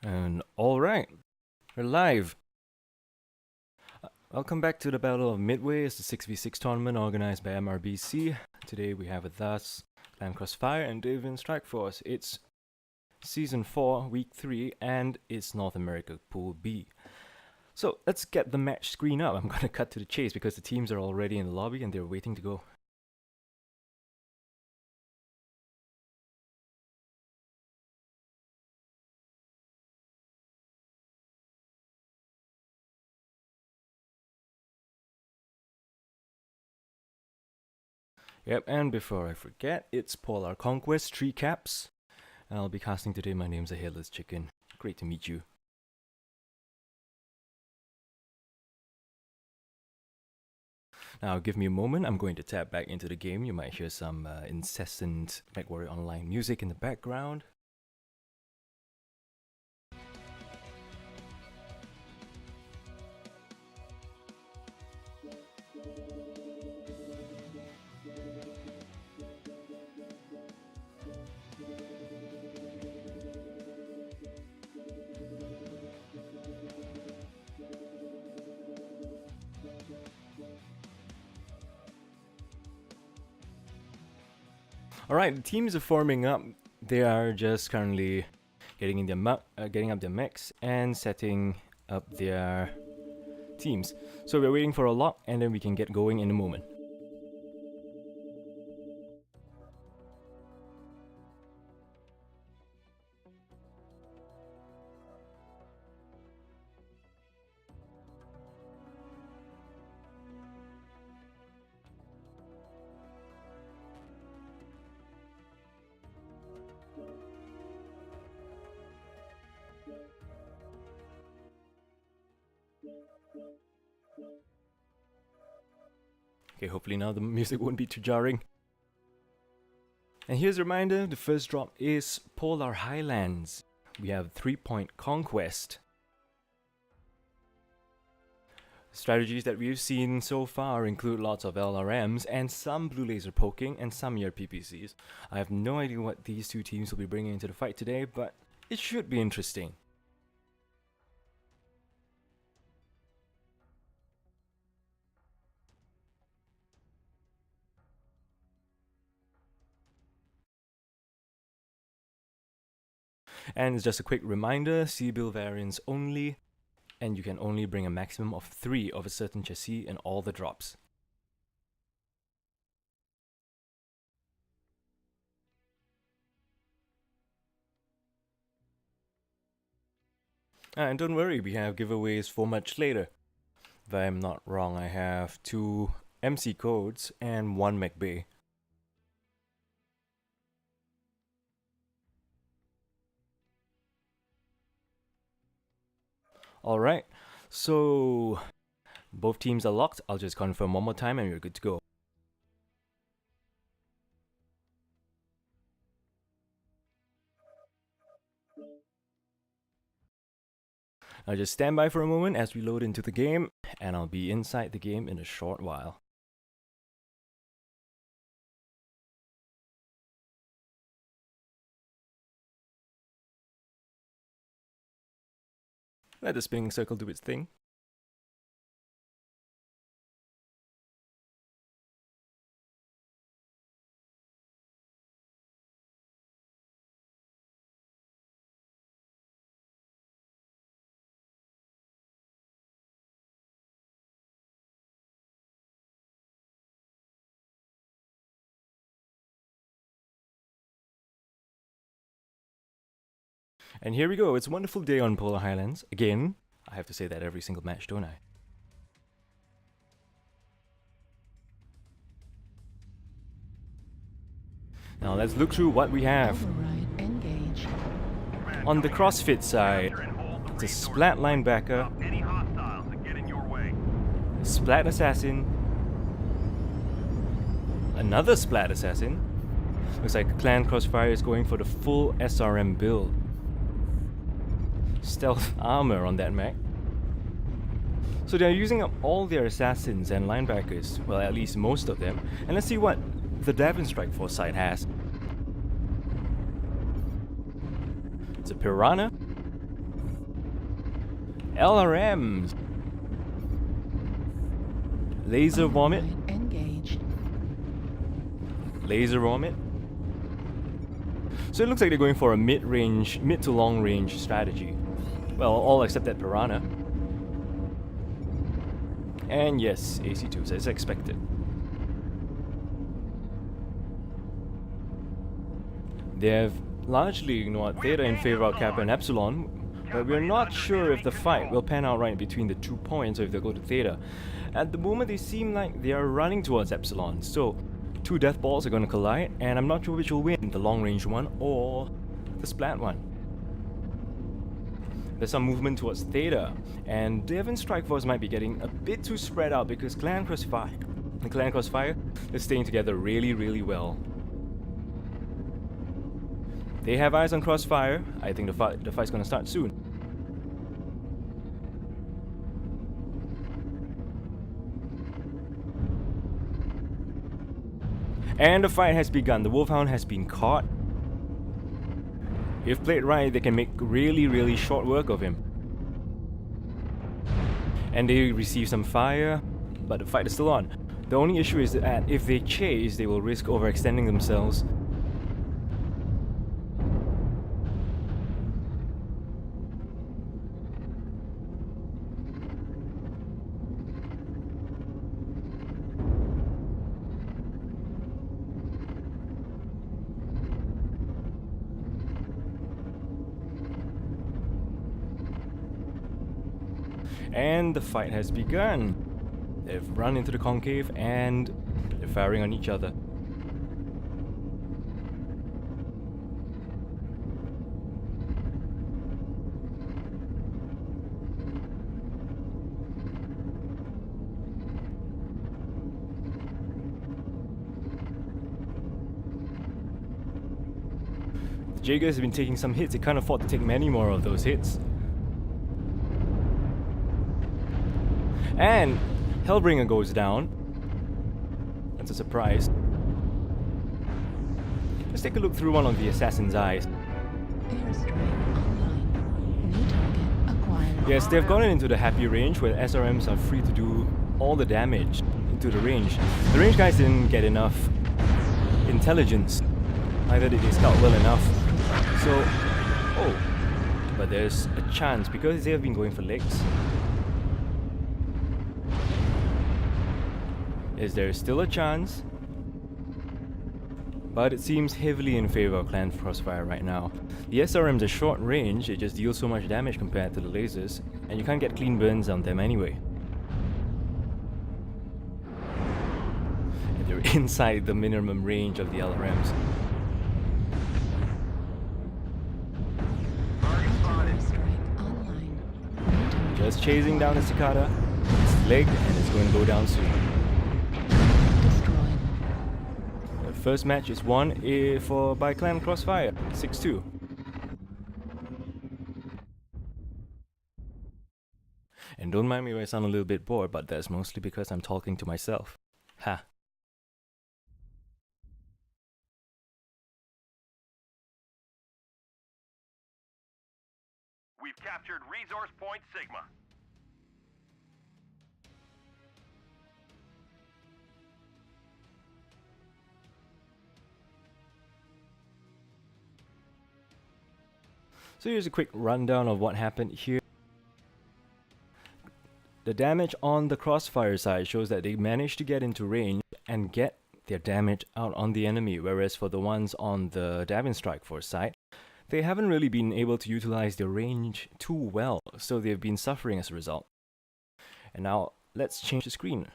And alright, we're live. Welcome back to the Battle of Midway. It's the 6v6 tournament organized by MRBC. Today we have with us Crossfire and Davion Strike Force. It's Season 4, Week 3, and it's North America Pool B. So let's get the match screen up. I'm gonna cut to the chase because the teams are already in the lobby and they're waiting to go. Yep, and before I forget, it's Polar Conquest 3 caps. And I'll be casting today. My name's a Headless Chicken. Great to meet you. Now, give me a moment. I'm going to tap back into the game. You might hear some incessant MechWarrior Online music in the background. Alright, the teams are forming up. They are just currently getting up their mechs and setting up their teams. So we're waiting for a lock and then we can get going in a moment. Okay, hopefully now the music won't be too jarring. And here's a reminder, the first drop is Polar Highlands. We have 3-point Conquest. Strategies that we've seen so far include lots of LRMs and some blue laser poking and some PPCs. I have no idea what these two teams will be bringing into the fight today, but it should be interesting. And just a quick reminder, C-Bill variants only, and you can only bring a maximum of 3 of a certain chassis in all the drops. And don't worry, we have giveaways for much later. If I'm not wrong, I have 2 MC codes and 1 McBay. Alright, so both teams are locked. I'll just confirm one more time and we're good to go. Now just stand by for a moment as we load into the game, and I'll be inside the game in a short while. Let the spinning circle do its thing. And here we go, it's a wonderful day on Polar Highlands. Again, I have to say that every single match, don't I? Now let's look through what we have. On the CrossFit side, it's a Splat linebacker, Splat assassin, another Splat assassin. Looks like Clan Crossfire is going for the full SRM build. Stealth armor on that mech. So they're using up all their assassins and linebackers, well, at least most of them. And let's see what the Davion Strike Force side has. It's a Piranha, LRMs, Laser Vomit, Laser Vomit. So it looks like they're going for a mid to long range strategy. Well, all except that Piranha. And yes, AC2s as expected. They have largely ignored Theta in favor of Kappa and Epsilon, but we're not sure if the fight will pan out right between the 2 points or if they'll go to Theta. At the moment, they seem like they are running towards Epsilon, so 2 death balls are going to collide, and I'm not sure which will win, the long range one or the Splat one. There's some movement towards Theta, and Davion Strike Force might be getting a bit too spread out because Clan Crossfire is staying together really well. They have eyes on Crossfire. I think the fight's gonna start soon. And the fight has begun. The Wolfhound has been caught. If played right, they can make really short work of him. And they receive some fire, but the fight is still on. The only issue is that if they chase, they will risk overextending themselves. And the fight has begun. They've run into the concave and they're firing on each other. The Jaegers have been taking some hits. They can't afford to take many more of those hits. And Hellbringer goes down. That's a surprise. Let's take a look through one of the assassin's eyes. Yes, they've gotten into the happy range where SRMs are free to do all the damage into the range. The range guys didn't get enough intelligence. Neither did they scout well enough. So, but there's a chance because they have been going for legs. Is there still a chance? But it seems heavily in favor of Clan Crossfire right now. The SRMs are short range, it just deals so much damage compared to the lasers, and you can't get clean burns on them anyway. And they're inside the minimum range of the LRMs. Just chasing down the Cicada. It's legged and it's going to go down soon. First match is won by Clan Crossfire, 6-2. And don't mind me if I sound a little bit bored, but that's mostly because I'm talking to myself. Ha. We've captured Resource Point Sigma. So here's a quick rundown of what happened here. The damage on the Crossfire side shows that they managed to get into range and get their damage out on the enemy, whereas for the ones on the Davion Strike Force side, they haven't really been able to utilize their range too well, so they've been suffering as a result. And now let's change the screen.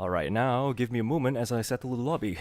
Alright, now give me a moment as I settle the lobby.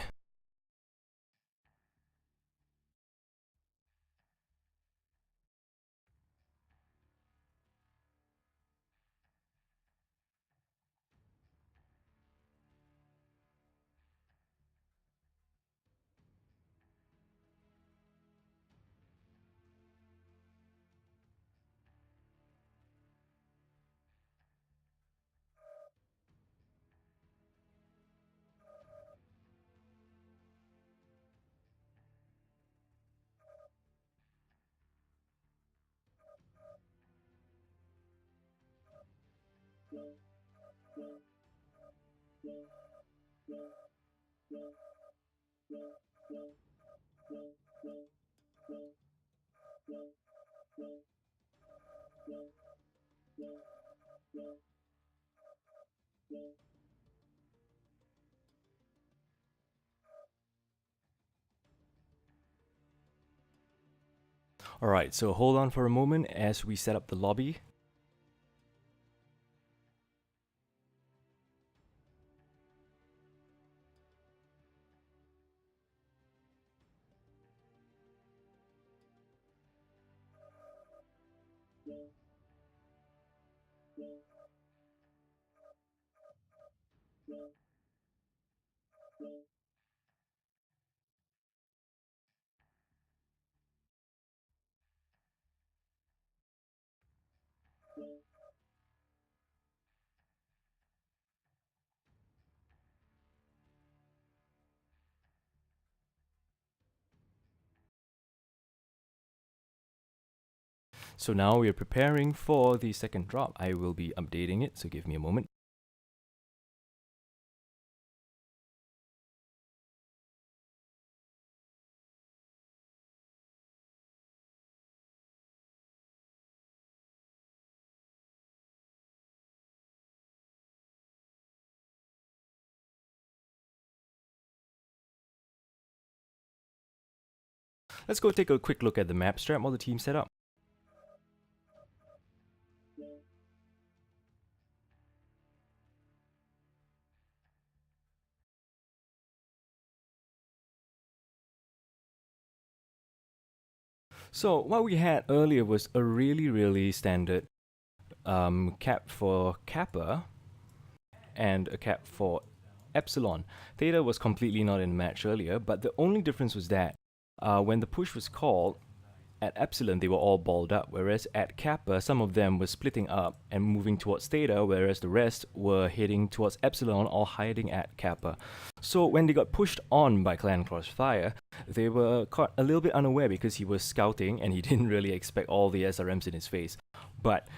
Alright, so hold on for a moment as we set up the lobby. So now we are preparing for the second drop. I will be updating it, so give me a moment. Let's go take a quick look at the map strap while the team's set up. So what we had earlier was a really standard cap for Kappa and a cap for Epsilon. Theta was completely not in the match earlier, but the only difference was that when the push was called, at Epsilon they were all balled up, whereas at Kappa some of them were splitting up and moving towards Theta, whereas the rest were heading towards Epsilon or hiding at Kappa. So when they got pushed on by Clan Crossfire, they were caught a little bit unaware because he was scouting and he didn't really expect all the SRMs in his face. But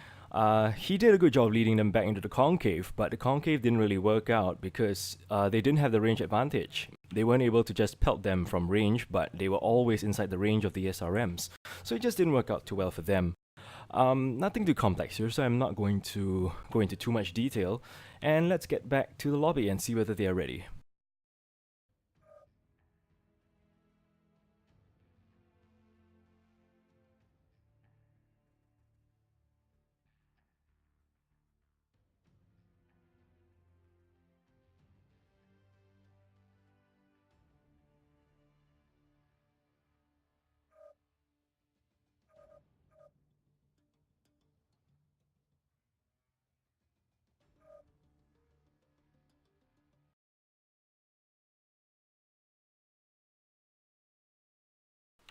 he did a good job leading them back into the concave, but the concave didn't really work out because they didn't have the range advantage. They weren't able to just pelt them from range, but they were always inside the range of the SRMs. So it just didn't work out too well for them. Nothing too complex here, so I'm not going to go into too much detail. And let's get back to the lobby and see whether they are ready.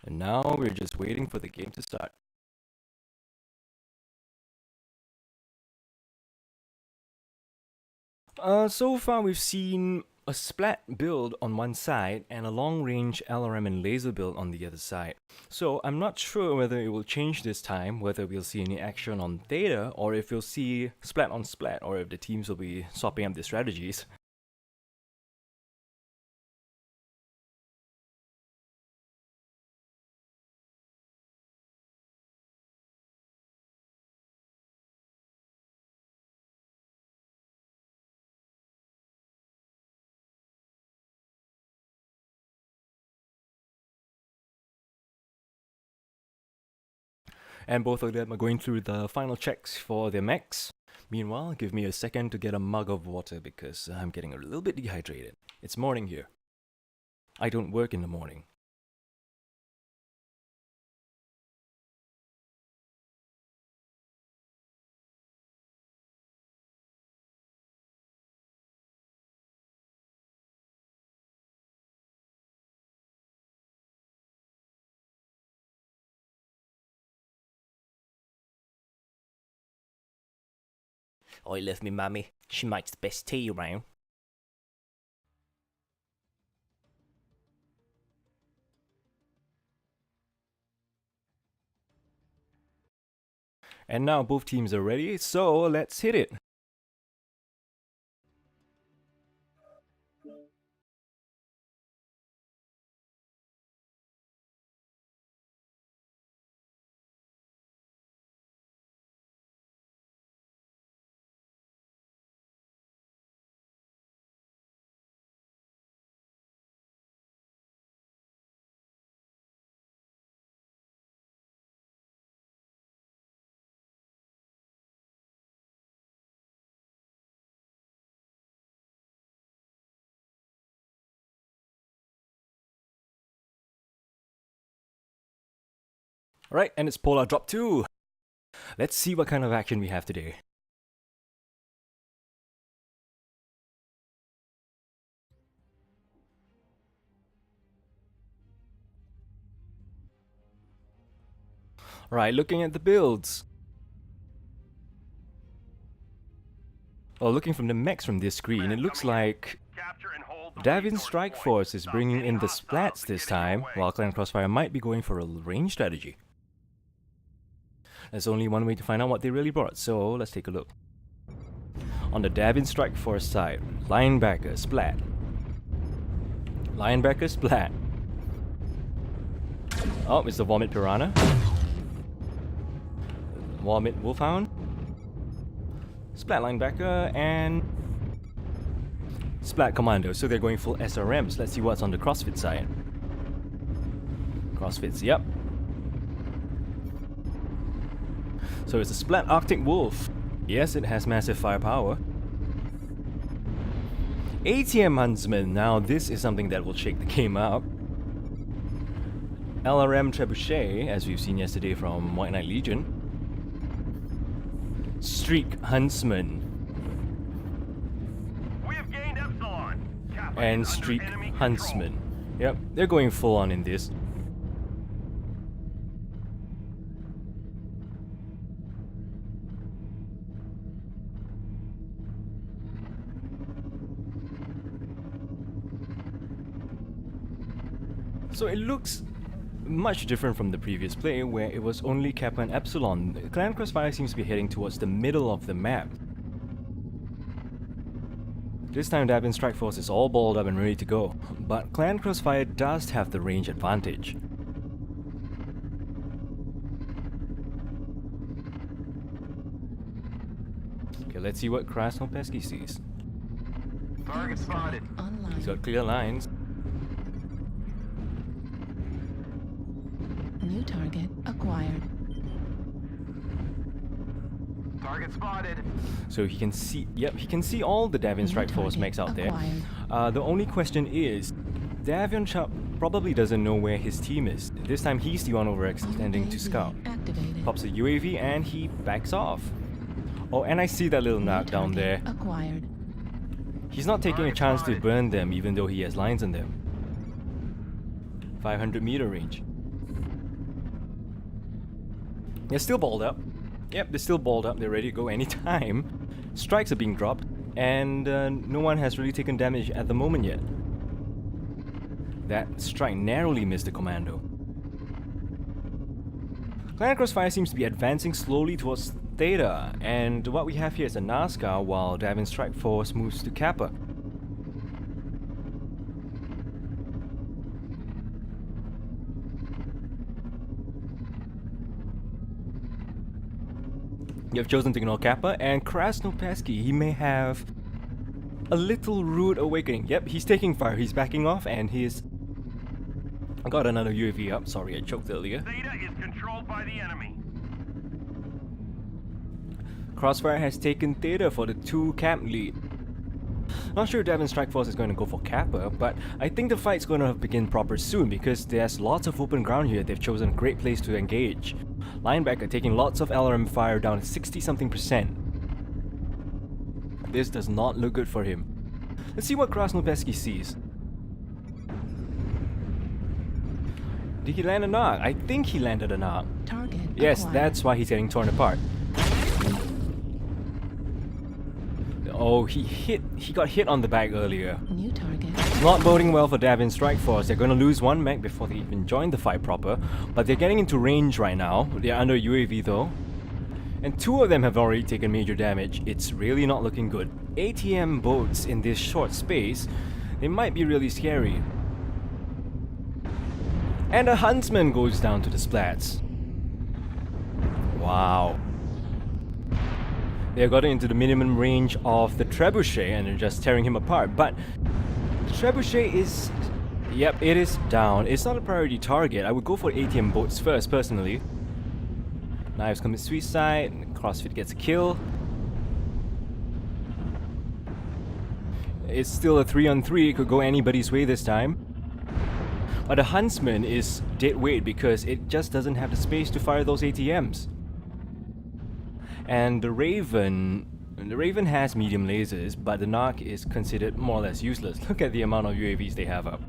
And now we're just waiting for the game to start. So far we've seen a splat build on one side and a long-range LRM and laser build on the other side. So I'm not sure whether it will change this time, whether we'll see any action on Theta, or if we'll see splat on splat, or if the teams will be swapping up their strategies. And both of them are going through the final checks for their mechs. Meanwhile, give me a second to get a mug of water because I'm getting a little bit dehydrated. It's morning here. I don't work in the morning. I love me mummy. She makes the best tea around. And now both teams are ready, so let's hit it. Alright, and it's Polar Drop 2. Let's see what kind of action we have today. Alright, looking at the builds. Well, looking from the mechs from this screen, it looks like Davion's Strike Force is bringing in the splats this time, while Clan Crossfire might be going for a range strategy. There's only one way to find out what they really brought, so let's take a look. On the Davion Strike Force side, linebacker, splat. Linebacker, splat. Oh, it's the Vomit Piranha. Vomit Wolfhound. Splat linebacker and Splat Commando, so they're going full SRMs. Let's see what's on the CrossFit side. CrossFits, yep. So it's a Splat Arctic Wolf. Yes, it has massive firepower. ATM Huntsman, now this is something that will shake the game up. LRM Trebuchet, as we've seen yesterday from White Knight Legion. Streak Huntsman. We have gained Epsilon. Kappa And is under Streak enemy Huntsman. control. Yep, they're going full on in this. So it looks much different from the previous play, where it was only Kappa and Epsilon. Clan Crossfire seems to be heading towards the middle of the map. This time Davion Strike Force is all balled up and ready to go, but Clan Crossfire does have the range advantage. Okay, let's see what Krasnopesky sees. Target spotted. He's got clear lines. New target acquired. Target spotted. So he can see, yep, he can see all the Davion Strike Force mechs out there. The only question is, Davion probably doesn't know where his team is. This time he's the one overextending to scout. Activated. Pops a UAV and he backs off. Oh, and I see that little knock down there. Acquired. He's not taking a chance to burn them even though he has lines on them. 500-meter range. They're still balled up. Yep, they're still balled up. They're ready to go anytime. Strikes are being dropped, and no one has really taken damage at the moment yet. That strike narrowly missed the commando. Clan Crossfire seems to be advancing slowly towards Theta, and what we have here is a NASCAR while Davion Strike Force moves to Kappa. You have chosen to ignore Kappa, and Krasnopesky, he may have a little rude awakening. Yep, he's taking fire, he's backing off, and he's got another UAV up. Sorry, I choked earlier. Theta is controlled by the enemy. Crossfire has taken Theta for the 2 cap lead. Not sure if Davion Strike Force is going to go for Kappa, but I think the fight's going to begin proper soon because there's lots of open ground here. They've chosen a great place to engage. Linebacker taking lots of LRM fire down to 60 something %. This does not look good for him. Let's see what Krasnopeski sees. Did he land a knock? I think he landed a knock. Target Yes, acquired. that's why he's getting torn apart. Oh, he got hit on the back earlier. New target. Not boding well for Davion Strike Force. They're going to lose 1 mech before they even join the fight proper, but they're getting into range right now. They're under UAV though. And 2 of them have already taken major damage. It's really not looking good. ATM boats in this short space, they might be really scary. And a huntsman goes down to the splats. Wow. They got into the minimum range of the trebuchet and they're just tearing him apart. But the trebuchet is... Yep, it is down. It's not a priority target. I would go for ATM boats first, personally. Knives commit suicide. CrossFit gets a kill. It's still a 3-on-3. It could go anybody's way this time. But the Huntsman is dead weight because it just doesn't have the space to fire those ATMs. And the Raven has medium lasers, but the Narc is considered more or less useless. Look at the amount of UAVs they have up.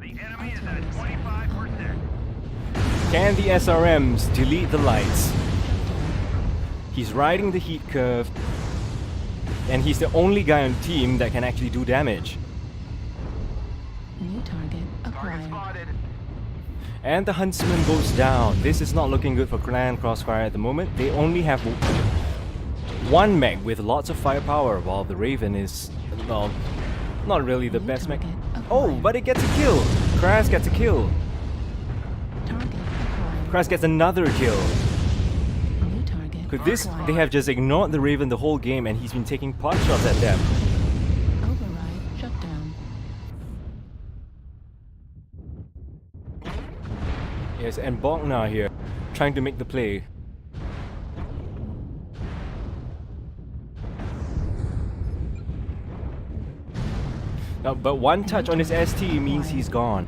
The enemy is at 25%. Can the SRMs delete the lights? He's riding the heat curve, and he's the only guy on the team that can actually do damage. New target Target acquired. spotted. And the Huntsman goes down. This is not looking good for Clan Crossfire at the moment. They only have 1 mech with lots of firepower, while the Raven is, well, not really the New best mech. target Oh, acquired. but it gets a kill. Kras gets a kill. Target acquired. Kras gets another kill. New target Could this, acquired. they have just ignored the Raven the whole game and he's been taking pot shots at them. Override shut down. Yes, and Bognar here, trying to make the play. Now, but 1 touch on his ST means he's gone.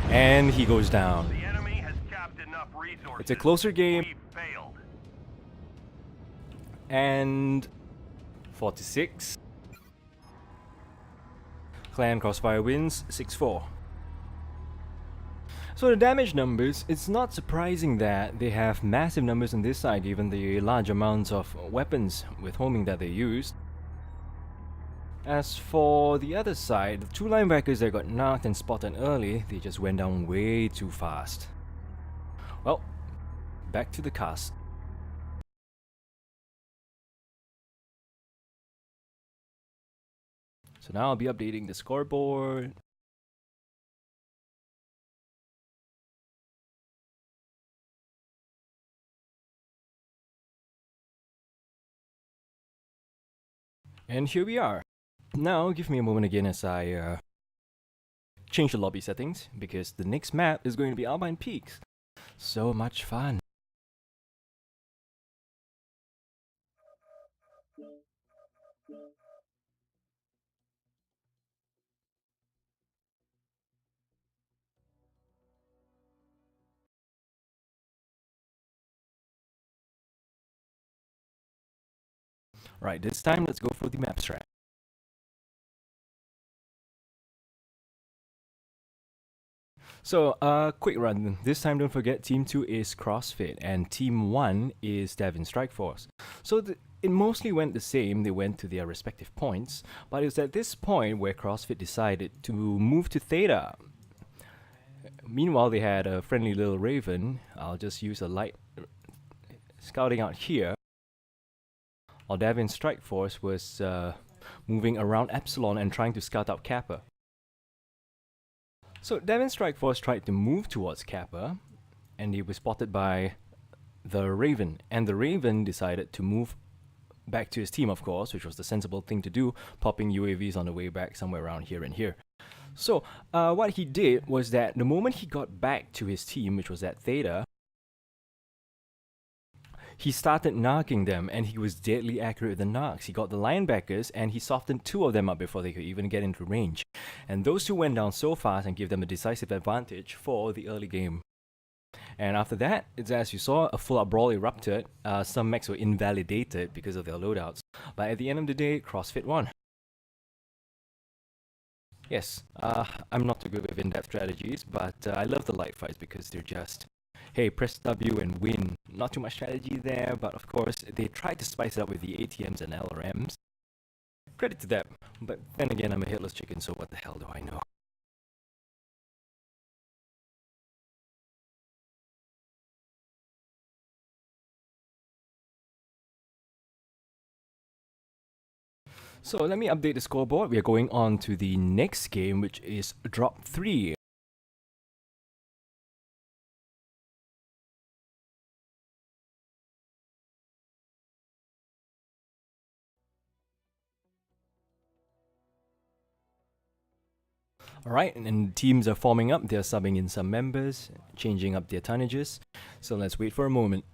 And he goes down. The enemy has capped enough resources. It's a closer game, We failed. and 46. Clan Crossfire wins 6-4. So the damage numbers, it's not surprising that they have massive numbers on this side given the large amounts of weapons with homing that they used. As for the other side, the 2 linebackers that got knocked and spotted early, they just went down way too fast. Well, back to the cast. So now I'll be updating the scoreboard. And here we are. Now, give me a moment again as I change the lobby settings, because the next map is going to be Alpine Peaks. So much fun. Right, this time let's go for the map strat. So, quick run. This time, don't forget, Team 2 is CrossFit, and Team 1 is Davion Strike Force. So, it mostly went the same. They went to their respective points, but it was at this point where CrossFit decided to move to Theta. Meanwhile, they had a friendly little Raven. I'll just use a light scouting out here. While Davion Strike Force was moving around Epsilon and trying to scout out Kappa. So Davion Strike Force tried to move towards Kappa, and he was spotted by the Raven. And the Raven decided to move back to his team, of course, which was the sensible thing to do, popping UAVs on the way back somewhere around here and here. So what he did was that the moment he got back to his team, which was at Theta, he started narking them, and he was deadly accurate with the narcs. He got the linebackers, and he softened two of them up before they could even get into range. And those two went down so fast and gave them a decisive advantage for the early game. And after that, it's as you saw, a full-out brawl erupted. Some mechs were invalidated because of their loadouts. But at the end of the day, CrossFit won. Yes, I'm not too good with in-depth strategies, but I love the light fights because they're just, hey, press W and win. Not too much strategy there, but of course, they tried to spice it up with the ATMs and LRMs. Credit to them. But then again, I'm a hitless chicken, so what the hell do I know? So let me update the scoreboard. We are going on to the next game, which is Drop 3. Alright, and teams are forming up. They're subbing in some members, changing up their tonnages. So let's wait for a moment.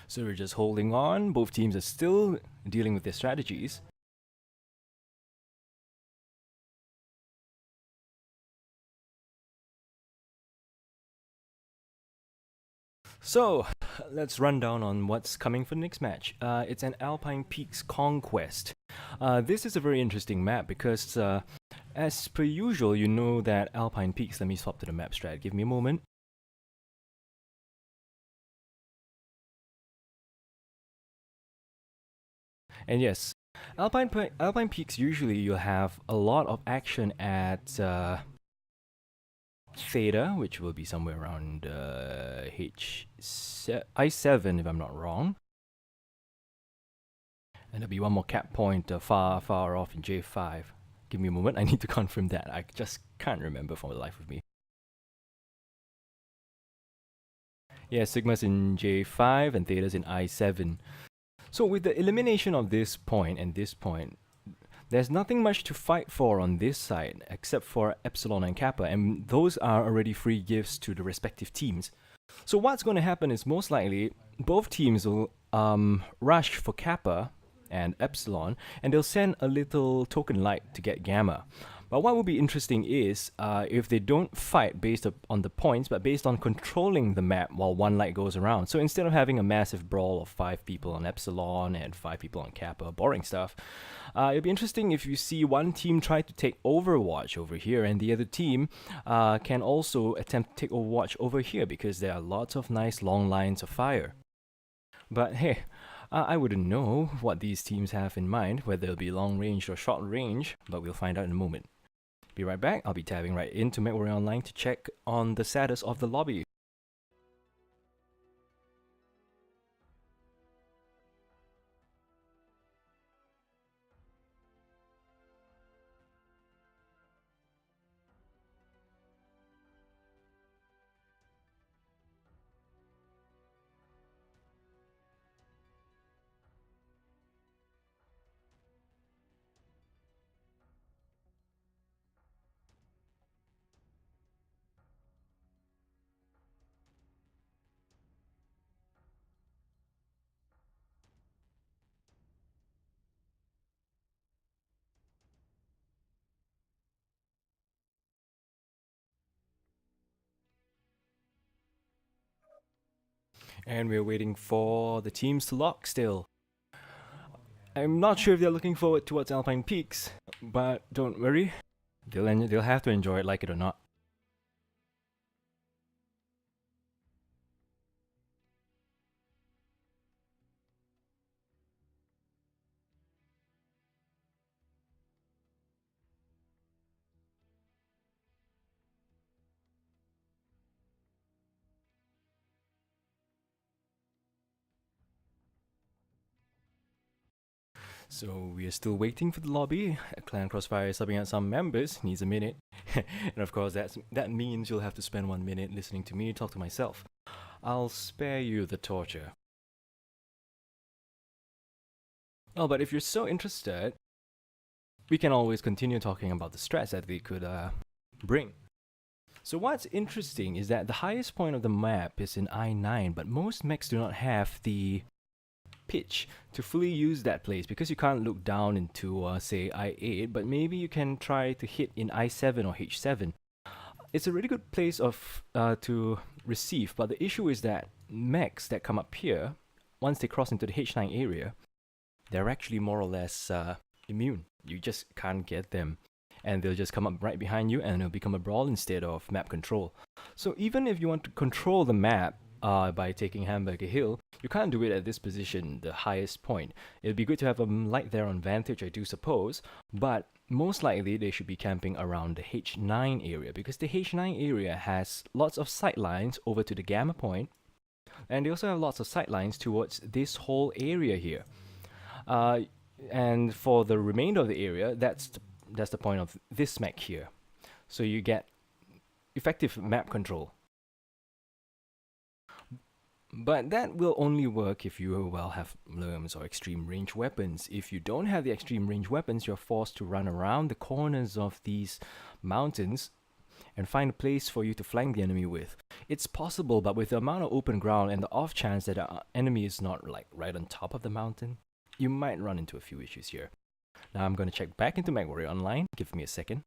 So we're just holding on. Both teams are still dealing with their strategies. So, let's run down on what's coming for the next match. It's an Alpine Peaks Conquest. This is a very interesting map because, as per usual, you know that Alpine Peaks... Let me swap to the map strat. Give me a moment. And yes, Alpine Peaks, usually you'll have a lot of action at Theta, which will be somewhere around I7 if I'm not wrong. And there'll be one more cap point far off in J5. Give me a moment, I need to confirm that. I just can't remember for the life of me. Yeah, Sigma's in J5 and Theta's in I7. So with the elimination of this point and this point, there's nothing much to fight for on this side except for Epsilon and Kappa, and those are already free gifts to the respective teams. So what's going to happen is most likely both teams will rush for Kappa and Epsilon, and they'll send a little token light to get Gamma. But what will be interesting is if they don't fight based on the points, but based on controlling the map while one light goes around. So instead of having a massive brawl of 5 people on Epsilon and 5 people on Kappa, boring stuff, it'll be interesting if you see one team try to take Overwatch over here, and the other team can also attempt to take Overwatch over here, because there are lots of nice long lines of fire. But hey, I wouldn't know what these teams have in mind, whether it'll be long range or short range, but we'll find out in a moment. Be right back. I'll be tabbing right into MechWarrior Online to check on the status of the lobby. And we're waiting for the teams to lock still. I'm not sure if they're looking forward towards Alpine Peaks, but don't worry, they'll have to enjoy it, like it or not. So we are still waiting for the lobby. Clan Crossfire is subbing out some members, needs a minute. And of course that means you'll have to spend 1 minute listening to me talk to myself. I'll spare you the torture. Oh, but if you're so interested, we can always continue talking about the strats that they could bring. So what's interesting is that the highest point of the map is in I-9, but most mechs do not have the pitch to fully use that place because you can't look down into say I-8, but maybe you can try to hit in I-7 or H7. It's a really good place of to receive, but the issue is that mechs that come up here, once they cross into the H9 area, they're actually more or less immune. You just can't get them, and they'll just come up right behind you and it'll become a brawl instead of map control. So even if you want to control the map by taking Hamburger Hill, you can't do it at this position, the highest point. It'd be good to have a light there on vantage, I do suppose, but most likely they should be camping around the H9 area because the H9 area has lots of sight lines over to the Gamma point, and they also have lots of sight lines towards this whole area here. And for the remainder of the area, that's the point of this mech here. So you get effective map control. But that will only work if you have LRMs or extreme range weapons. If you don't have the extreme range weapons, you're forced to run around the corners of these mountains and find a place for you to flank the enemy with. It's possible, but with the amount of open ground and the off chance that our enemy is not like right on top of the mountain, you might run into a few issues here. Now I'm going to check back into MechWarrior Online. Give me a second.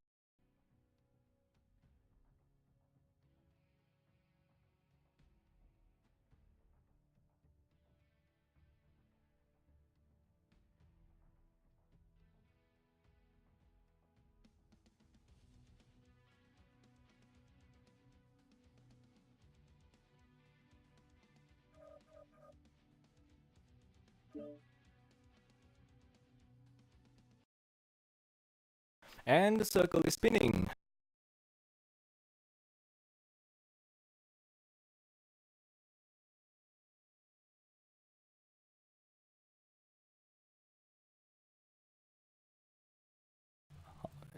And the circle is spinning.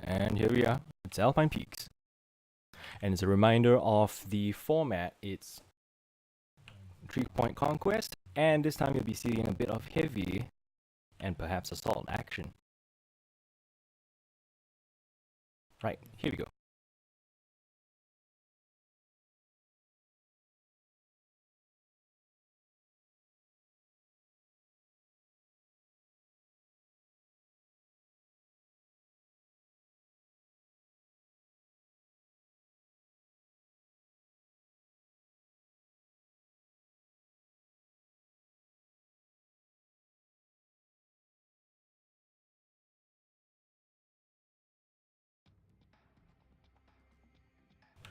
And here we are. It's Alpine Peaks. And it's a reminder of the format. It's 3-point conquest, and this time you'll be seeing a bit of heavy and perhaps assault action. Right, here we go.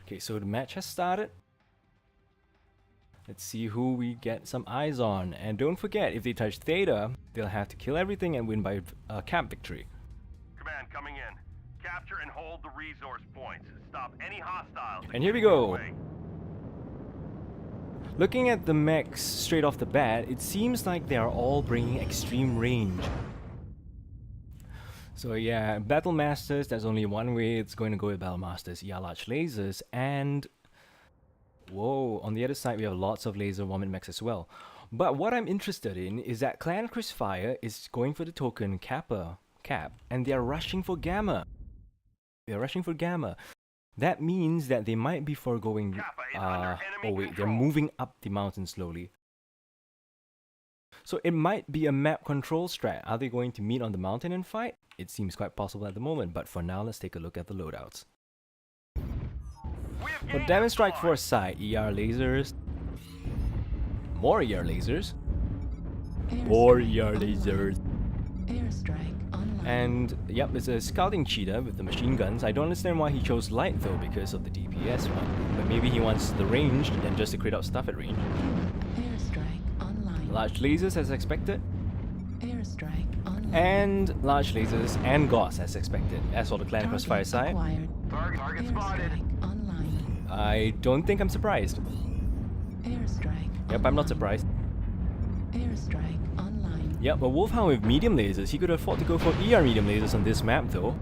Okay, so the match has started. Let's see who we get some eyes on. And don't forget, if they touch Theta, they'll have to kill everything and win by camp victory. Command coming in. Capture and hold the resource points. Stop any hostiles. And here we go. Looking at the mechs straight off the bat, it seems like they are all bringing extreme range. So yeah, Battle Masters, there's only one way it's going to go with Battle Masters, large lasers, and whoa, on the other side we have lots of laser vomit mechs as well. But what I'm interested in is that Clan Crossfire is going for the token cap, and they are rushing for Gamma. That means that they might be foregoing, oh wait, they're moving up the mountain slowly. So it might be a map control strat. Are they going to meet on the mountain and fight? It seems quite possible at the moment, but for now, let's take a look at the loadouts. For Damage Strike Force side, ER lasers, more ER lasers, more ER lasers, Airstrike online. and yep, it's a scouting cheetah with the machine guns. I don't understand why he chose light though because of the DPS one, but maybe he wants the ranged and just to create out stuff at range. Airstrike online. Large lasers as expected. Airstrike online. And large lasers and GOS as expected. As for the Clan Crossfire side, Acquired. Target spotted. Airstrike online. I don't think I'm surprised. Airstrike. Yep, I'm not surprised. Airstrike online. Yep, a Wolfhound with medium lasers. He could afford to go for ER medium lasers on this map though.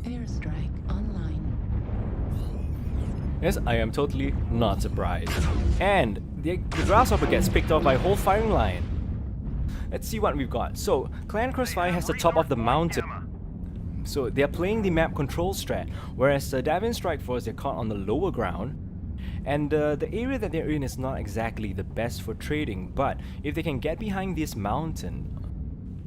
Airstrike online. Yes, I am totally not surprised. And the Grasshopper gets picked off by a whole firing line. Let's see what we've got. So, Clan Crossfire has the top of the mountain. So they're playing the map control strat, whereas Davion Strike Force, they're caught on the lower ground. And the area that they're in is not exactly the best for trading, but if they can get behind this mountain,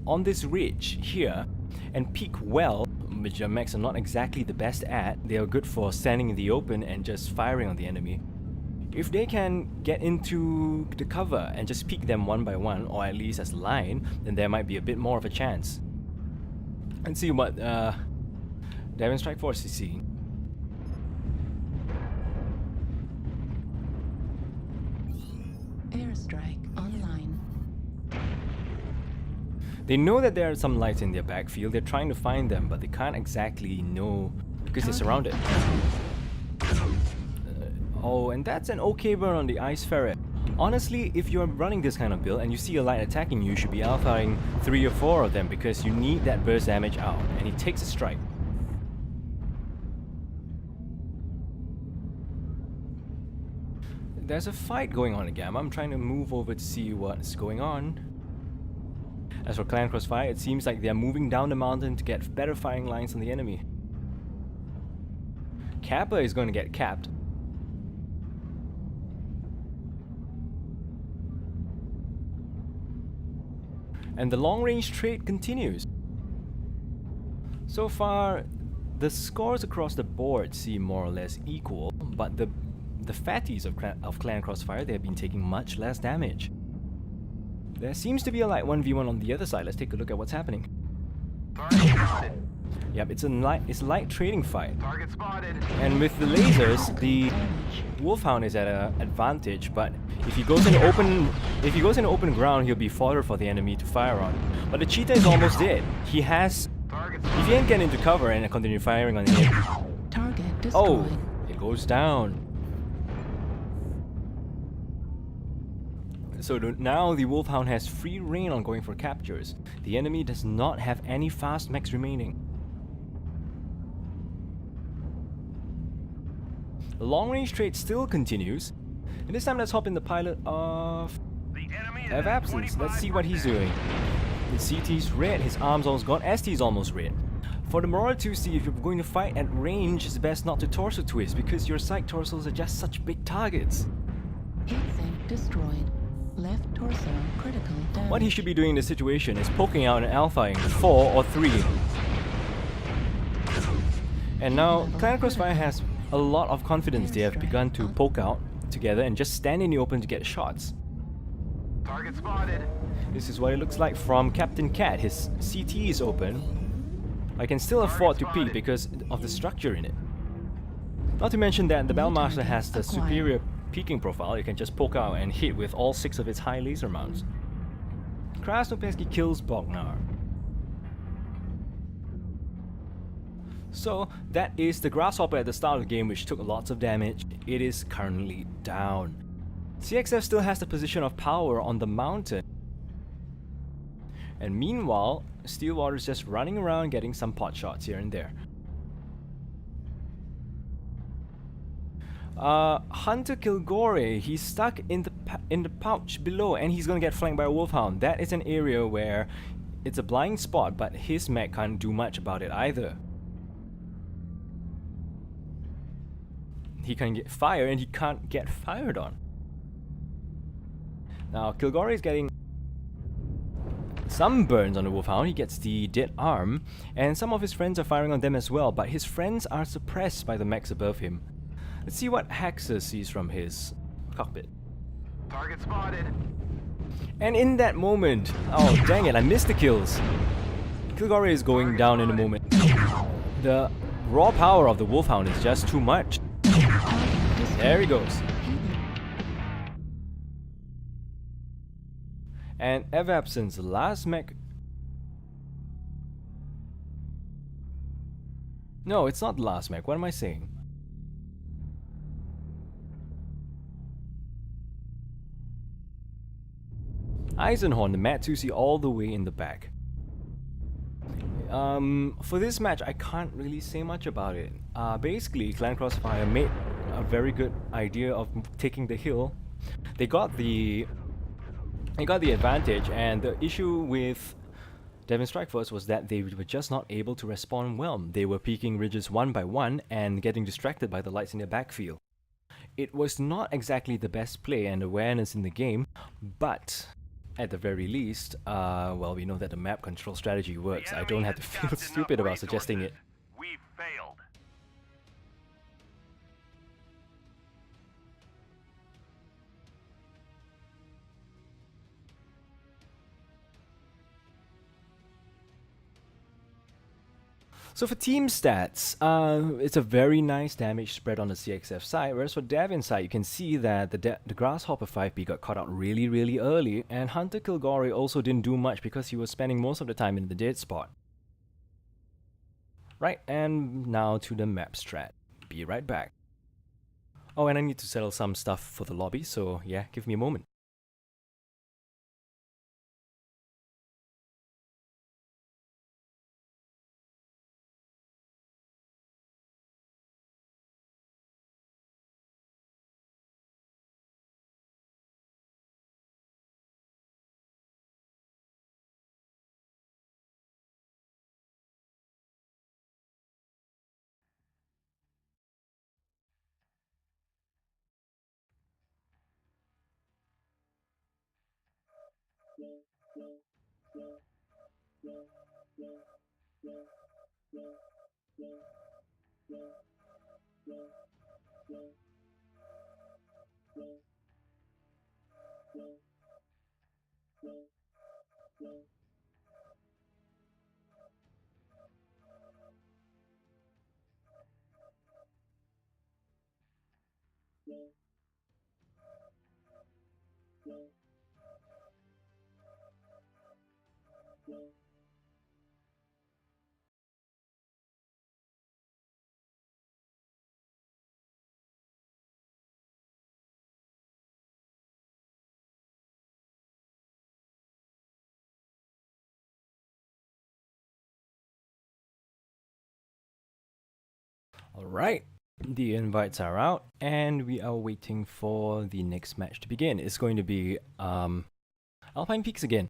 on this ridge here, and peek well, which their mechs are not exactly the best at, they are good for standing in the open and just firing on the enemy. If they can get into the cover and just peek them one by one, or at least as a line, then there might be a bit more of a chance. And see what Davion Strike Force is seeing. Airstrike online. They know that there are some lights in their backfield, they're trying to find them, but they can't exactly know because they're surrounded. Oh, and that's an okay burn on the Ice Ferret. Honestly, if you're running this kind of build and you see a light attacking you, should be alphaing 3 or 4 of them because you need that burst damage out, and he takes a strike. There's a fight going on at Gamma. I'm trying to move over to see what's going on. As for Clan Crossfire, it seems like they're moving down the mountain to get better firing lines on the enemy. Kappa is going to get capped. And the long-range trade continues. So far, the scores across the board seem more or less equal, but the fatties of Clan Crossfire, they have been taking much less damage. There seems to be a light 1v1 on the other side. Let's take a look at what's happening. Target spotted. Yep, it's a light trading fight. Target spotted. And with the lasers, the Wolfhound is at an advantage, but if he goes in open ground, he'll be fodder for the enemy to fire on. But the Cheetah is almost dead. If he can get into cover and continue firing on him. Target destroyed. Oh, it goes down. So now the Wolfhound has free reign on going for captures. The enemy does not have any fast mechs remaining. The long-range trade still continues, and this time let's hop in the pilot of Absence. Let's see what he's doing. The CT's red, his arm's almost gone, ST's almost red. For the Marauder 2C, if you're going to fight at range, it's best not to torso twist because your sight torsos are just such big targets. Heatsink destroyed. Left torso critical damage. What he should be doing in this situation is poking out and alphaing 4 or 3. And now, Clan Crossfire has a lot of confidence. They have begun to poke out together and just stand in the open to get shots. Target spotted. This is what it looks like from Captain Cat. His CT is open. I can still afford to peek because of the structure in it. Not to mention that the Bellmaster has the superior peeking profile. You can just poke out and hit with all 6 of its high laser mounts. Krasnopensky kills Bognar. So that is the Grasshopper at the start of the game, which took lots of damage. It is currently down. CXF still has the position of power on the mountain. And meanwhile, Steelwater is just running around getting some pot shots here and there. Hunter Kilgore, he's stuck in the pouch below, and he's gonna get flanked by a Wolfhound. That is an area where it's a blind spot, but his mech can't do much about it either. He can get fire, and he can't get fired on. Now Kilgore is getting some burns on the Wolfhound. He gets the dead arm, and some of his friends are firing on them as well, but his friends are suppressed by the mechs above him. Let's see what Haxer sees from his cockpit. Target spotted. And in that moment, oh dang it, I missed the kills. Kilgore is going down in a moment. The raw power of the Wolfhound is just too much. There he goes. And Evapson's last mech. No, it's not the last mech. What am I saying? Eisenhorn, the Mad 2C, all the way in the back. For this match, I can't really say much about it. Basically, Clan Crossfire made a very good idea of taking the hill. They got the advantage, and the issue with Davion Strikeforce was that they were just not able to respond well. They were peeking ridges one by one and getting distracted by the lights in their backfield. It was not exactly the best play and awareness in the game, but at the very least, well, we know that the map control strategy works. I don't have to feel stupid about suggesting it. We failed. So for team stats, it's a very nice damage spread on the CXF side, whereas for Davion's side, you can see that the Grasshopper 5B got caught out really early, and Hunter Kilgore also didn't do much because he was spending most of the time in the dead spot. Right, and now to the map strat. Be right back. Oh, and I need to settle some stuff for the lobby, so yeah, give me a moment. Alright, the invites are out, and we are waiting for the next match to begin. It's going to be Alpine Peaks again.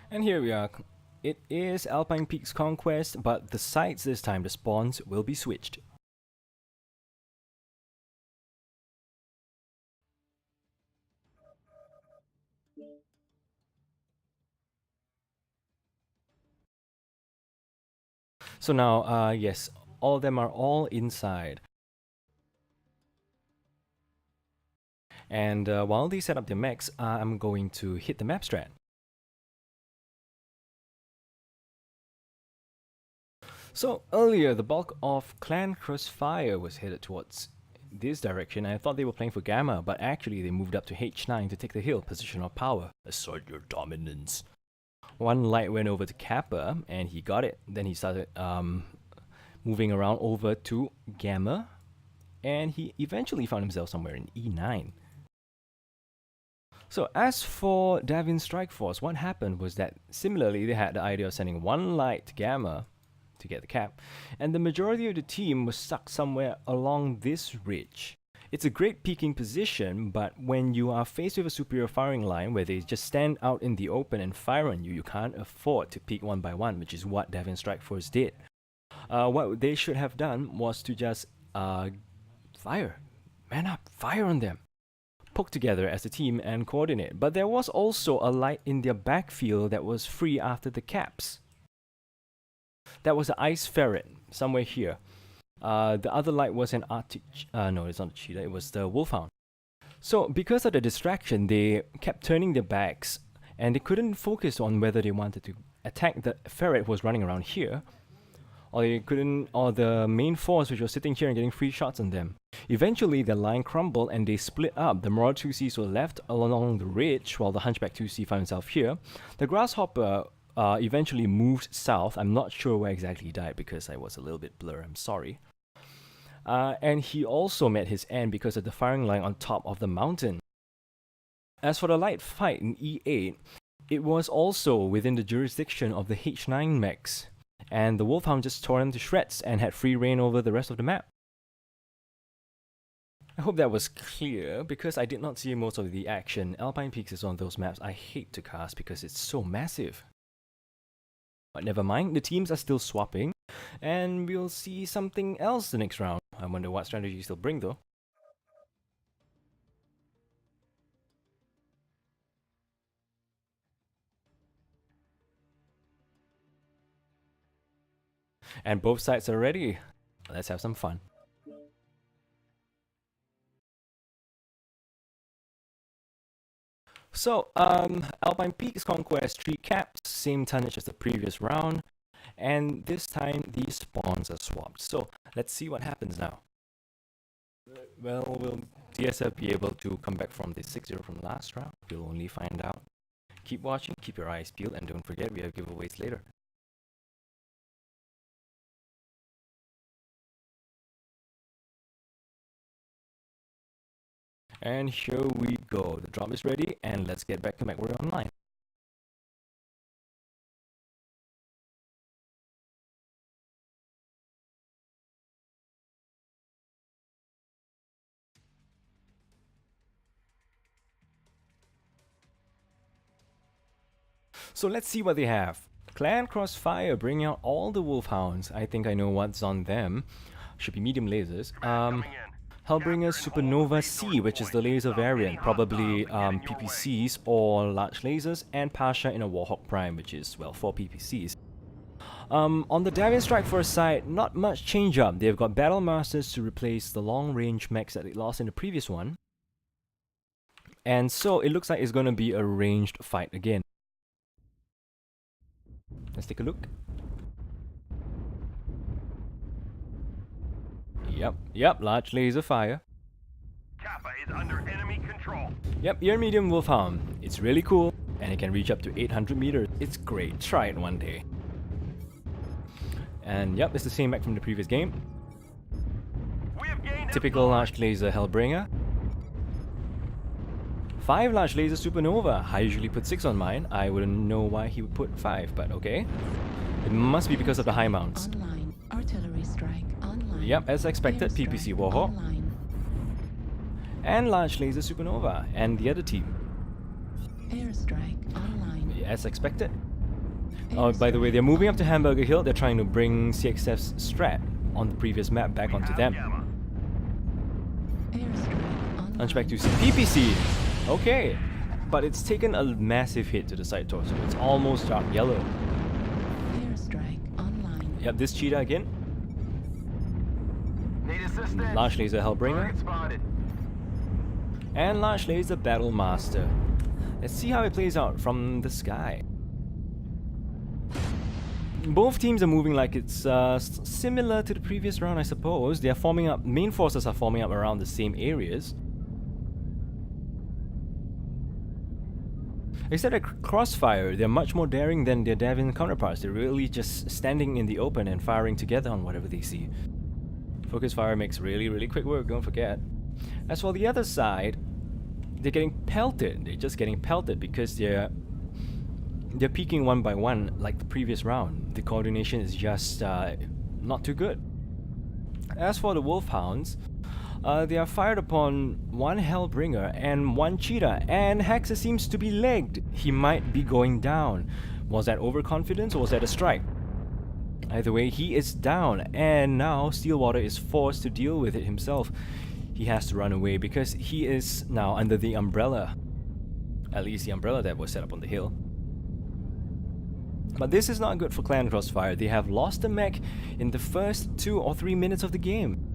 And here we are. It is Alpine Peaks Conquest, but the sites this time, the spawns, will be switched. So now, yes, all of them are all inside. And while they set up their mechs, I'm going to hit the map strat. So earlier, the bulk of Clan Crossfire was headed towards this direction. I thought they were playing for Gamma, but actually they moved up to H9 to take the hill, position of power. Assert your dominance. One light went over to Kappa, and he got it. Then he started moving around over to Gamma, and he eventually found himself somewhere in E9. So as for Davion Strikeforce, what happened was that similarly they had the idea of sending one light to Gamma to get the cap, and the majority of the team was stuck somewhere along this ridge. It's a great peaking position, but when you are faced with a superior firing line where they just stand out in the open and fire on you, you can't afford to peak one by one, which is what Davion Strikeforce did. What they should have done was to just fire. Man up, fire on them. Poke together as a team and coordinate. But there was also a light in their backfield that was free after the caps. That was an ice ferret somewhere here. The other light was an Arctic... no, it's not a cheetah, it was the wolfhound. So, because of the distraction, they kept turning their backs, and they couldn't focus on whether they wanted to attack the ferret who was running around here, or they couldn't, or the main force which was sitting here and getting free shots on them. Eventually, the line crumbled and they split up. The Marauder 2Cs were left along the ridge, while the Hunchback 2C found himself here. The Grasshopper eventually moved south. I'm not sure where exactly he died because I was a little bit blur, I'm sorry. and he also met his end because of the firing line on top of the mountain. As for the light fight in E8, it was also within the jurisdiction of the H9 mechs, and the Wolfhound just tore them to shreds and had free reign over the rest of the map. I hope that was clear, because I did not see most of the action. Alpine Peaks is one of those maps I hate to cast because it's so massive. But never mind, the teams are still swapping, and we'll see something else the next round. I wonder what strategies they'll bring though. And both sides are ready. Let's have some fun. So, Alpine Peaks Conquest 3 caps, same tonnage as the previous round, and this time these spawns are swapped. So, let's see what happens now. Well, will DSF be able to come back from the 6-0 from last round? We'll only find out. Keep watching, keep your eyes peeled, and don't forget we have giveaways later. And here we go. The drop is ready, and let's get back to MechWarrior Online. So let's see what they have. Clan Crossfire bringing out all the Wolfhounds. I think I know what's on them. Should be medium lasers. Hellbringer Supernova C, which is the laser variant, probably PPCs or large lasers, and Pasha in a Warhawk Prime, which is, well, 4 PPCs. On the Davion Strike Force side, not much change up. They've got Battle Masters to replace the long range mechs that they lost in the previous one. And so it looks like it's going to be a ranged fight again. Let's take a look. Yep, large laser fire. Kappa is under enemy control. Yep, Ear Medium Wolfhound. It's really cool, and it can reach up to 800 meters. It's great, try it one day. And yep, it's the same mech from the previous game. We have gained Typical large laser Hellbringer. 5 large laser Supernova. I usually put 6 on mine. I wouldn't know why he would put 5, but okay. It must be because of the high mounts. Online. Artillery strike. Online. Yep, as expected, PPC Warhawk. Online. And large laser Supernova. And the other team. Airstrike. Online. As expected. Oh, by the way, they're moving up to Hamburger Hill. They're trying to bring CXF's strat on the previous map back onto them. Airstrike. Online. Hunchback to PPC. Okay, but it's taken a massive hit to the side torso. It's almost dark yellow. Airstrike. Online. Yep, this cheetah again. Need assistance. Large laser Hellbringer. Target spotted. And large laser Battle Master. Let's see how it plays out from the sky. Both teams are moving like it's similar to the previous round, I suppose. They are forming up, main forces are forming up around the same areas. Except at Crossfire, they're much more daring than their Davion counterparts. They're really just standing in the open and firing together on whatever they see. Focus fire makes really quick work, don't forget. As for the other side, they're getting pelted. They're just getting pelted because they're peeking one by one like the previous round. The coordination is just not too good. As for the Wolfhounds, they are fired upon one Hellbringer and one Cheetah, and Hexa seems to be legged. He might be going down. Was that overconfidence or was that a strike? Either way, he is down, and now Steelwater is forced to deal with it himself. He has to run away because he is now under the umbrella. At least the umbrella that was set up on the hill. But this is not good for Clan Crossfire. They have lost the mech in the first 2 or 3 minutes of the game.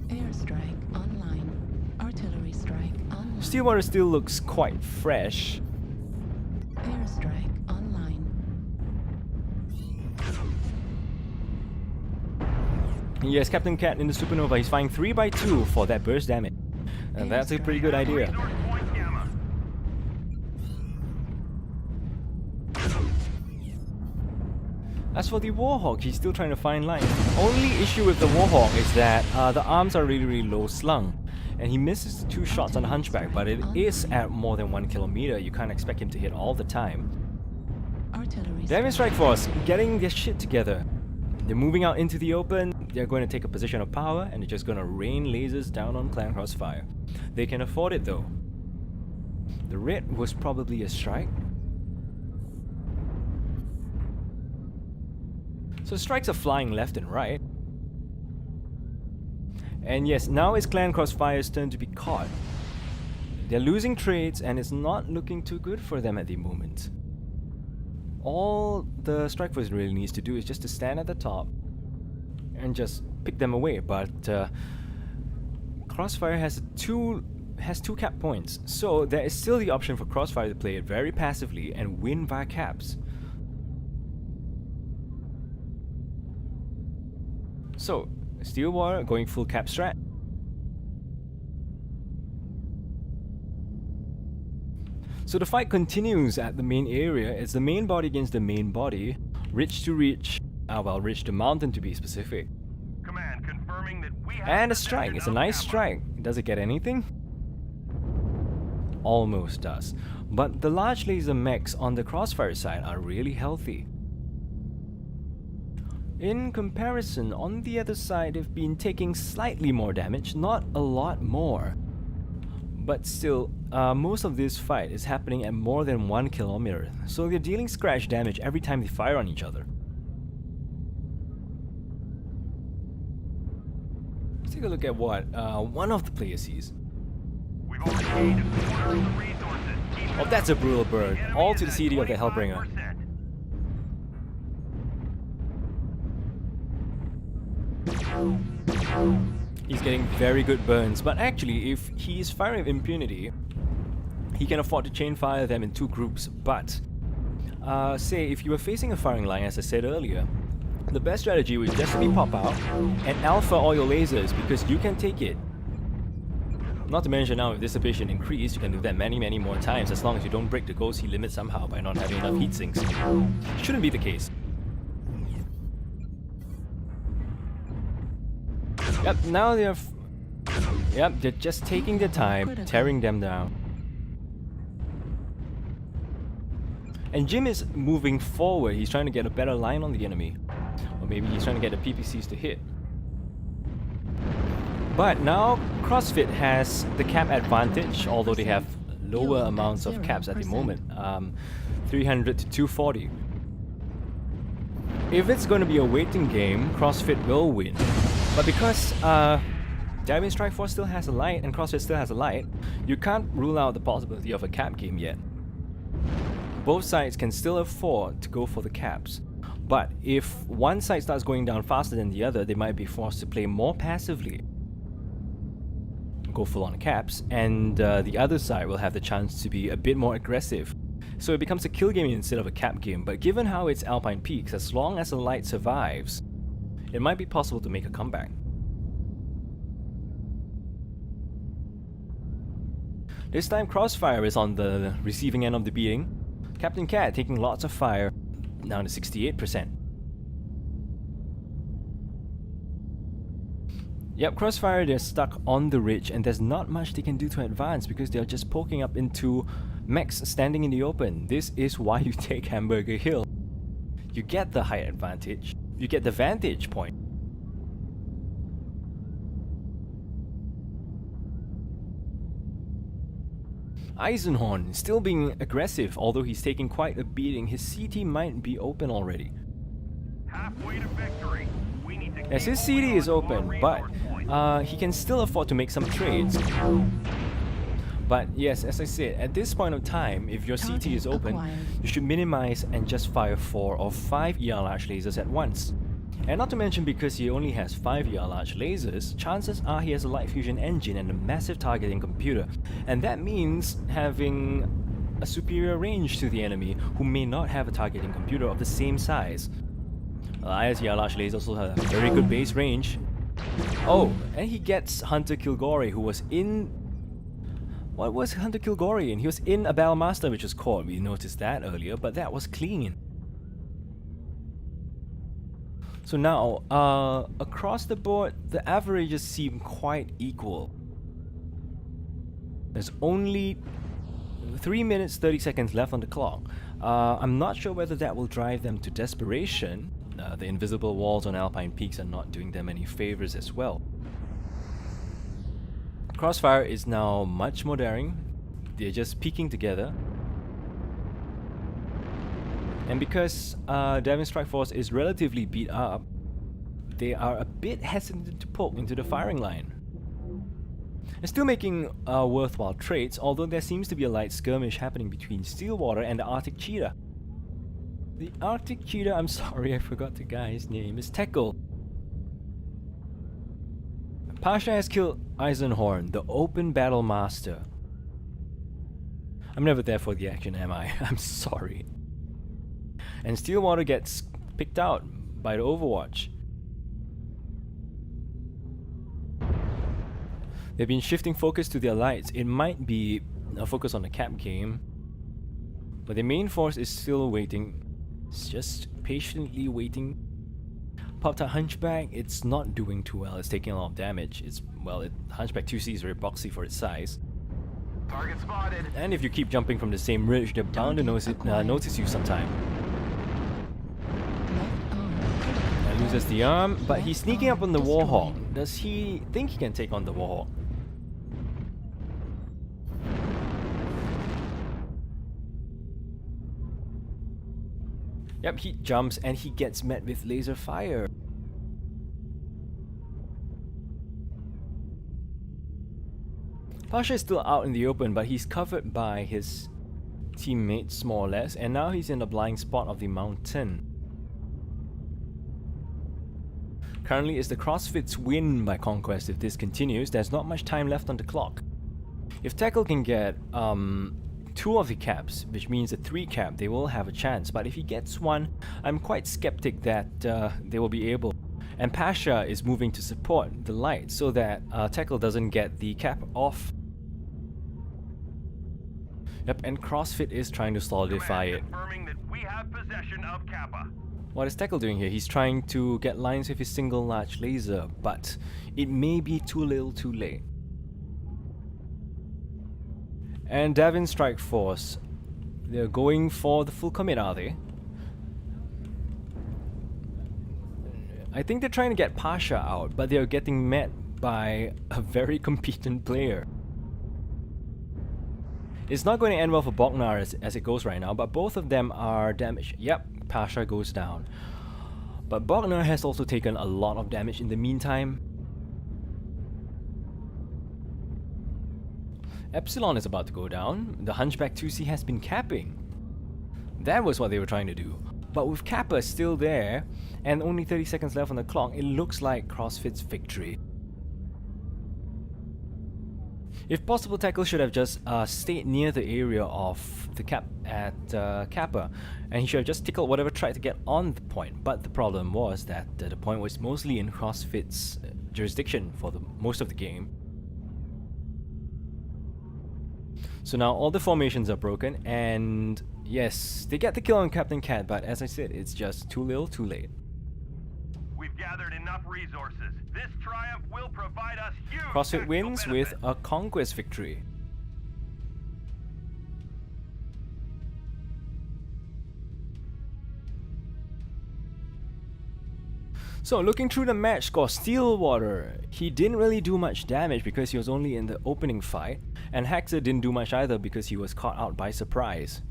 Airstrike. Online. Artillery strike. Online. Steelwater still looks quite fresh. Airstrike. Online. Yes, Captain Cat in the Supernova. He's firing 3x2 for that burst damage. And that's a pretty good idea. Resource point Gamma. As As for the Warhawk, he's still trying to find lines. Only issue with the Warhawk is that the arms are really low slung. And he misses the 2 shots on the Hunchback, but it is at more than 1 kilometer. You can't expect him to hit all the time. Davion Strike Force getting their shit together. They're moving out into the open. They're going to take a position of power, and they're just going to rain lasers down on Clan Crossfire. They can afford it though. The red was probably a strike. So strikes are flying left and right. And yes, now it's Clan Crossfire's turn to be caught. They're losing trades and it's not looking too good for them at the moment. All the Strike Force really needs to do is just to stand at the top and just pick them away. But Crossfire has two cap points, so there is still the option for Crossfire to play it very passively and win via caps. So, Steelwater going full cap strat. So the fight continues at the main area. It's the main body against the main body. Ridge to ridge. Well, ridge to mountain to be specific. Command confirming that we have And a strike. It's a nice strike. Does it get anything? Almost does. But the large laser mechs on the Crossfire side are really healthy. In comparison, on the other side, they've been taking slightly more damage, not a lot more. But still, most of this fight is happening at more than 1 kilometer, so they're dealing scratch damage every time they fire on each other. Let's take a look at what one of the players sees. We've already gained a quarter of the resources. Keep Oh, that's a brutal bird. enemy All is to the at CD of the Hellbringer. 25%. He's getting very good burns, but actually, if he is firing with impunity, he can afford to chain fire them in 2 groups. But, say, if you were facing a firing line, as I said earlier, the best strategy would just be pop out and alpha all your lasers because you can take it. Not to mention now with dissipation increased, you can do that many more times as long as you don't break the ghost heat limit somehow by not having enough heat sinks. Shouldn't be the case. Yep, now they're they're just taking their time, tearing them down. And Jim is moving forward. He's trying to get a better line on the enemy. Or maybe he's trying to get the PPCs to hit. But now CrossFit has the cap advantage, although they have lower amounts of caps at the moment. 300 to 240. If it's going to be a waiting game, CrossFit will win. But because Davion Strike Force still has a light and CrossFit still has a light, you can't rule out the possibility of a cap game yet. Both sides can still afford to go for the caps. But if one side starts going down faster than the other, they might be forced to play more passively, go full on caps, and the other side will have the chance to be a bit more aggressive. So it becomes a kill game instead of a cap game. But given how it's Alpine Peaks, as long as the light survives, it might be possible to make a comeback. This time Crossfire is on the receiving end of the beating. Captain Cat taking lots of fire, down to 68%. Yep, Crossfire, they're stuck on the ridge and there's not much they can do to advance because they're just poking up into mechs standing in the open. This is why you take Hamburger Hill. You get the height advantage. You get the vantage point. Eisenhorn still being aggressive, although he's taking quite a beating. His CT might be open already. Halfway to victory. We need to Yes, his keep CD holding is on to open, more but resource points. he can still afford to make some trades. But yes, as I said, at this point of time, if your CT is open, you should minimize and just fire 4 or 5 ER large lasers at once. And not to mention, because he only has 5 ER large lasers, chances are he has a light fusion engine and a massive targeting computer. And that means having a superior range to the enemy, who may not have a targeting computer of the same size. IS ER large lasers also have a very good base range. Oh, and he gets Hunter Kilgore, who was in... What was Hunter Kilgore in? He was in a Battlemaster which was caught. We noticed that earlier, but that was clean. So now, across the board, the averages seem quite equal. There's only 3 minutes 30 seconds left on the clock. I'm not sure whether that will drive them to desperation. The invisible walls on Alpine Peaks are not doing them any favors as well. Crossfire is now much more daring. They're just peeking together. And because Davion Strike Force is relatively beat up, they are a bit hesitant to poke into the firing line. They're still making worthwhile trades, although there seems to be a light skirmish happening between Steelwater and the Arctic Cheetah. The Arctic Cheetah, I'm sorry, I forgot the guy's name, is Tekel. Pasha has killed Eisenhorn, the open battle master. I'm never there for the action, am I? I'm sorry. And Steelwater gets picked out by the Overwatch. They've been shifting focus to their lights. It might be a focus on the cap game, but the main force is still waiting. It's just patiently waiting. Popped out Hunchback, it's not doing too well. It's taking a lot of damage. Hunchback 2C is very boxy for its size. Target spotted. And if you keep jumping from the same ridge, they're bound to notice you sometime. Loses the arm, but he's sneaking up on the Warhawk. Does he think he can take on the Warhawk? Yep, he jumps and he gets met with laser fire. Pasha is still out in the open, but he's covered by his teammates more or less, and now he's in the blind spot of the mountain. Currently, it's the CrossFit's win by Conquest. If this continues, there's not much time left on the clock. If Tackle can get 2 of the caps, which means a 3 cap, they will have a chance. But if he gets 1, I'm quite skeptic that they will be able. And Pasha is moving to support the light so that Tackle doesn't get the cap off. Yep, and CrossFit is trying to solidify it. Confirming that we have possession of Kappa. What is Tackle doing here? He's trying to get lines with his single large laser, but it may be too little too late. And Davion Strike Force, they're going for the full commit, are they? I think they're trying to get Pasha out, but they're getting met by a very competent player. It's not going to end well for Bognar as it goes right now, but both of them are damaged. Yep, Pasha goes down. But Bognar has also taken a lot of damage in the meantime. Epsilon is about to go down. The Hunchback 2C has been capping. That was what they were trying to do. But with Kappa still there, and only 30 seconds left on the clock, it looks like CrossFit's victory. If possible, Tackle should have just stayed near the area of the cap at Kappa, and he should have just tickled whatever tried to get on the point. But the problem was that the point was mostly in CrossFit's jurisdiction for most of the game. So now all the formations are broken, and yes, they get the kill on Captain Cat, but as I said, it's just too little too late. We've gathered enough resources. This triumph will provide us huge CrossFit wins tactical with benefit. a Conquest victory. So looking through the match score, Steelwater, he didn't really do much damage because he was only in the opening fight, and Hexer didn't do much either because he was caught out by surprise.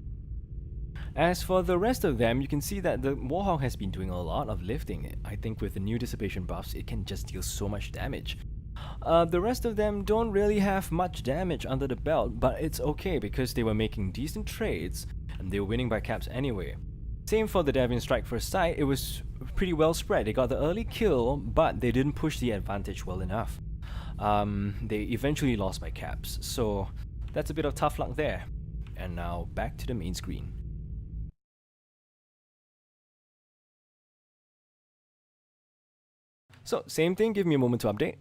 As for the rest of them, you can see that the Warhawk has been doing a lot of lifting. I think with the new dissipation buffs, it can just deal so much damage. The rest of them don't really have much damage under the belt, but it's okay because they were making decent trades and they were winning by caps anyway. Same for the Davion Strike First Sight, it was pretty well spread. They got the early kill, but they didn't push the advantage well enough. They eventually lost by caps, so that's a bit of tough luck there. And now back to the main screen. So, same thing, give me a moment to update.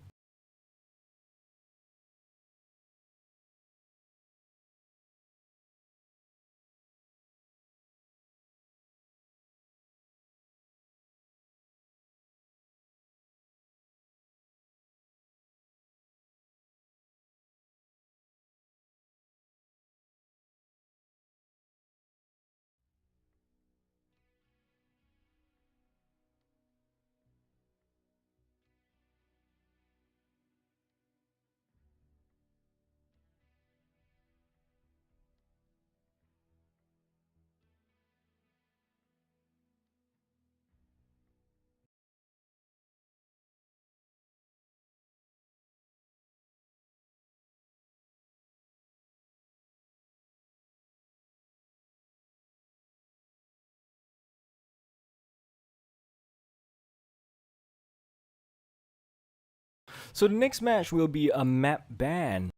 So the next match will be a map ban.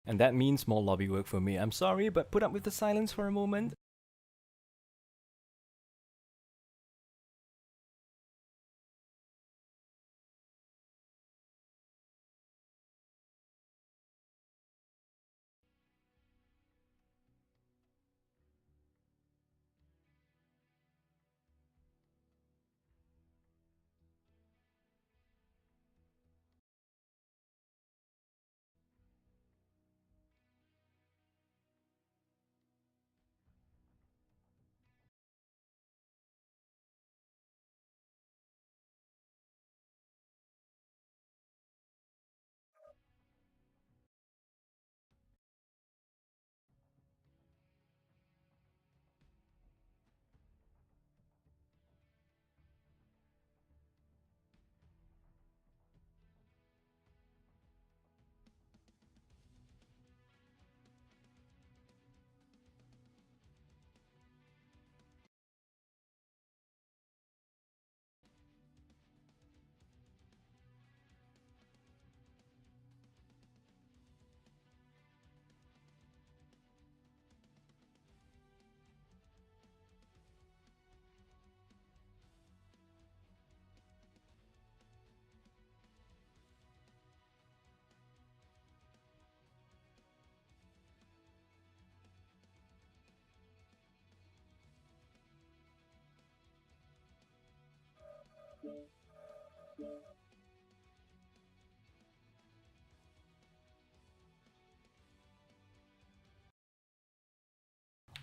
And that means more lobby work for me. I'm sorry, but put up with the silence for a moment.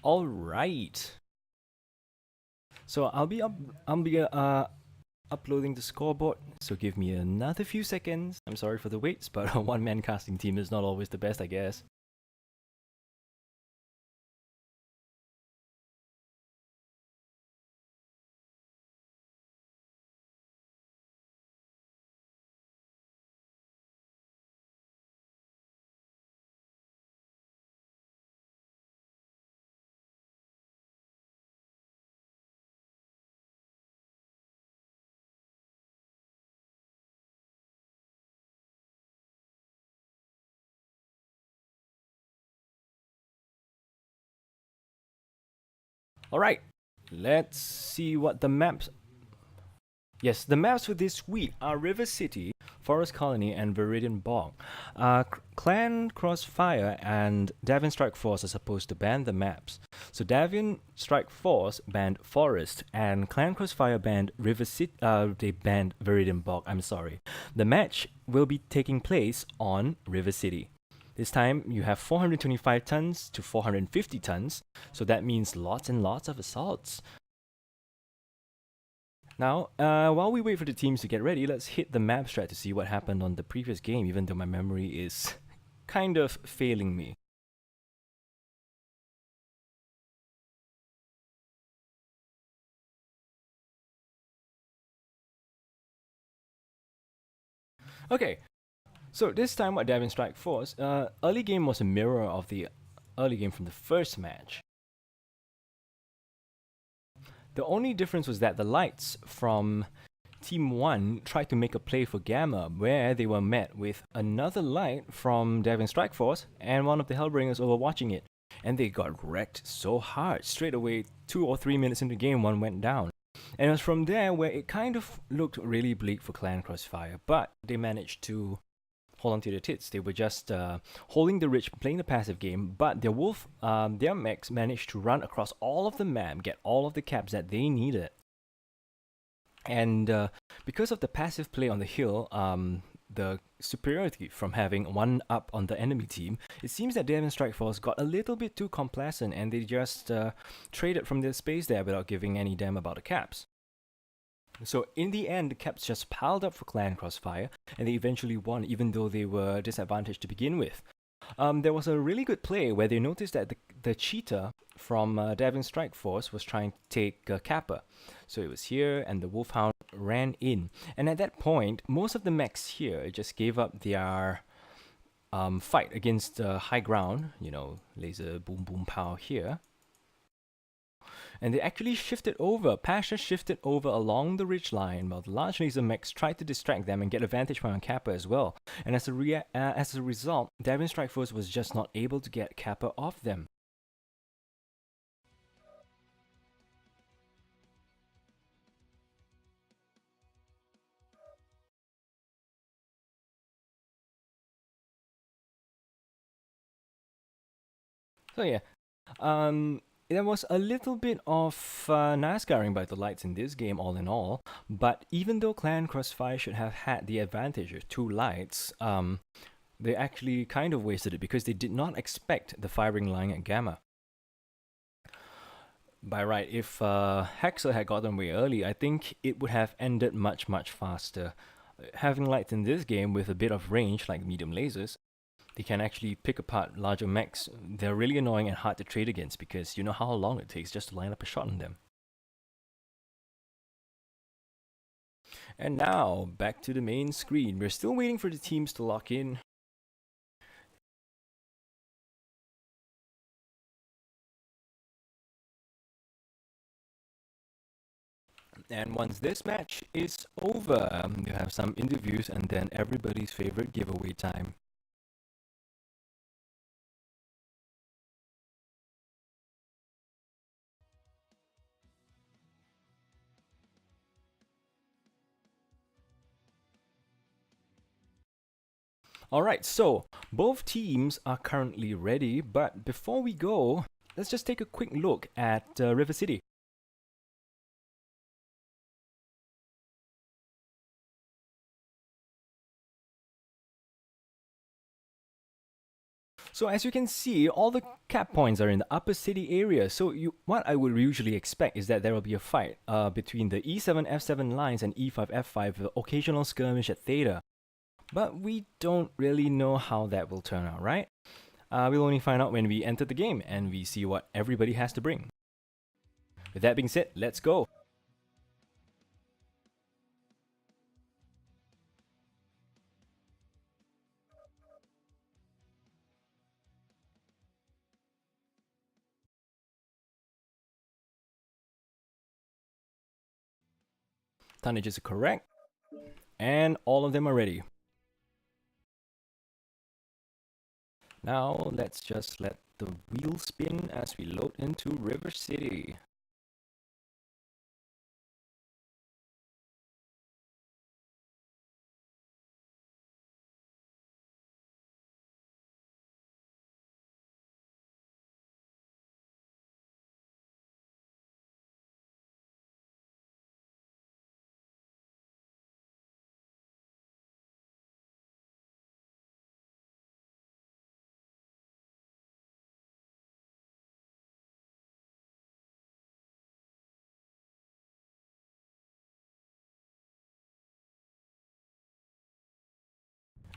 All right. So I'll be uploading the scoreboard. So give me another few seconds. I'm sorry for the waits, but a one-man casting team is not always the best, I guess. All right. Let's see what the maps. Yes, the maps for this week are River City, Forest Colony, and Viridian Bog. Clan Crossfire and Davion Strike Force are supposed to ban the maps. So Davion Strike Force banned Forest, and Clan Crossfire banned River City. They banned Viridian Bog. I'm sorry. The match will be taking place on River City. This time you have 425 tons to 450 tons, so that means lots and lots of assaults. Now, while we wait for the teams to get ready, let's hit the map strat to see what happened on the previous game, even though my memory is kind of failing me. Okay, so this time what Davion Strike Force, early game was a mirror of the early game from the first match. The only difference was that the lights from Team 1 tried to make a play for Gamma, where they were met with another light from Davion Strike Force and one of the Hellbringers overwatching it. And they got wrecked so hard. Straight away, 2 or 3 minutes into the game, one went down. And it was from there where it kind of looked really bleak for Clan Crossfire, but they managed to hold on to their tits. They were just holding the ridge, playing the passive game, but their wolf, their mechs managed to run across all of the map, get all of the caps that they needed. And because of the passive play on the hill, the superiority from having one up on the enemy team, it seems that Davion Strike Force got a little bit too complacent and they just traded from their space there without giving any damn about the caps. So in the end, the caps just piled up for Clan Crossfire, and they eventually won, even though they were disadvantaged to begin with. There was a really good play where they noticed that the cheetah from Davion Strike Force was trying to take Kappa. So it was here, and the Wolfhound ran in. And at that point, most of the mechs here just gave up their fight against high ground, you know, laser boom boom pow here. And they actually shifted over. Pasha shifted over along the ridge line while the large laser mechs tried to distract them and get a vantage point on Kappa as well. And as a result, Davion Strike Force was just not able to get Kappa off them. So yeah, there was a little bit of NASCARing by the lights in this game all in all, but even though Clan Crossfire should have had the advantage of 2 lights, they actually kind of wasted it because they did not expect the firing line at Gamma. By right, if Hexer had gotten away early, I think it would have ended much faster. Having lights in this game with a bit of range like medium lasers, they can actually pick apart larger mechs. They're really annoying and hard to trade against because you know how long it takes just to line up a shot on them. And now, back to the main screen. We're still waiting for the teams to lock in. And once this match is over, you have some interviews and then everybody's favorite giveaway time. Alright, so both teams are currently ready, but before we go, let's just take a quick look at River City. So as you can see, all the cap points are in the upper city area, so what I would usually expect is that there will be a fight between the E7 F7 lines and E5 F5 with occasional skirmish at Theta. But we don't really know how that will turn out, right? We'll only find out when we enter the game and we see what everybody has to bring. With that being said, let's go! Tonnages are correct, and all of them are ready. Now let's just let the wheel spin as we load into River City.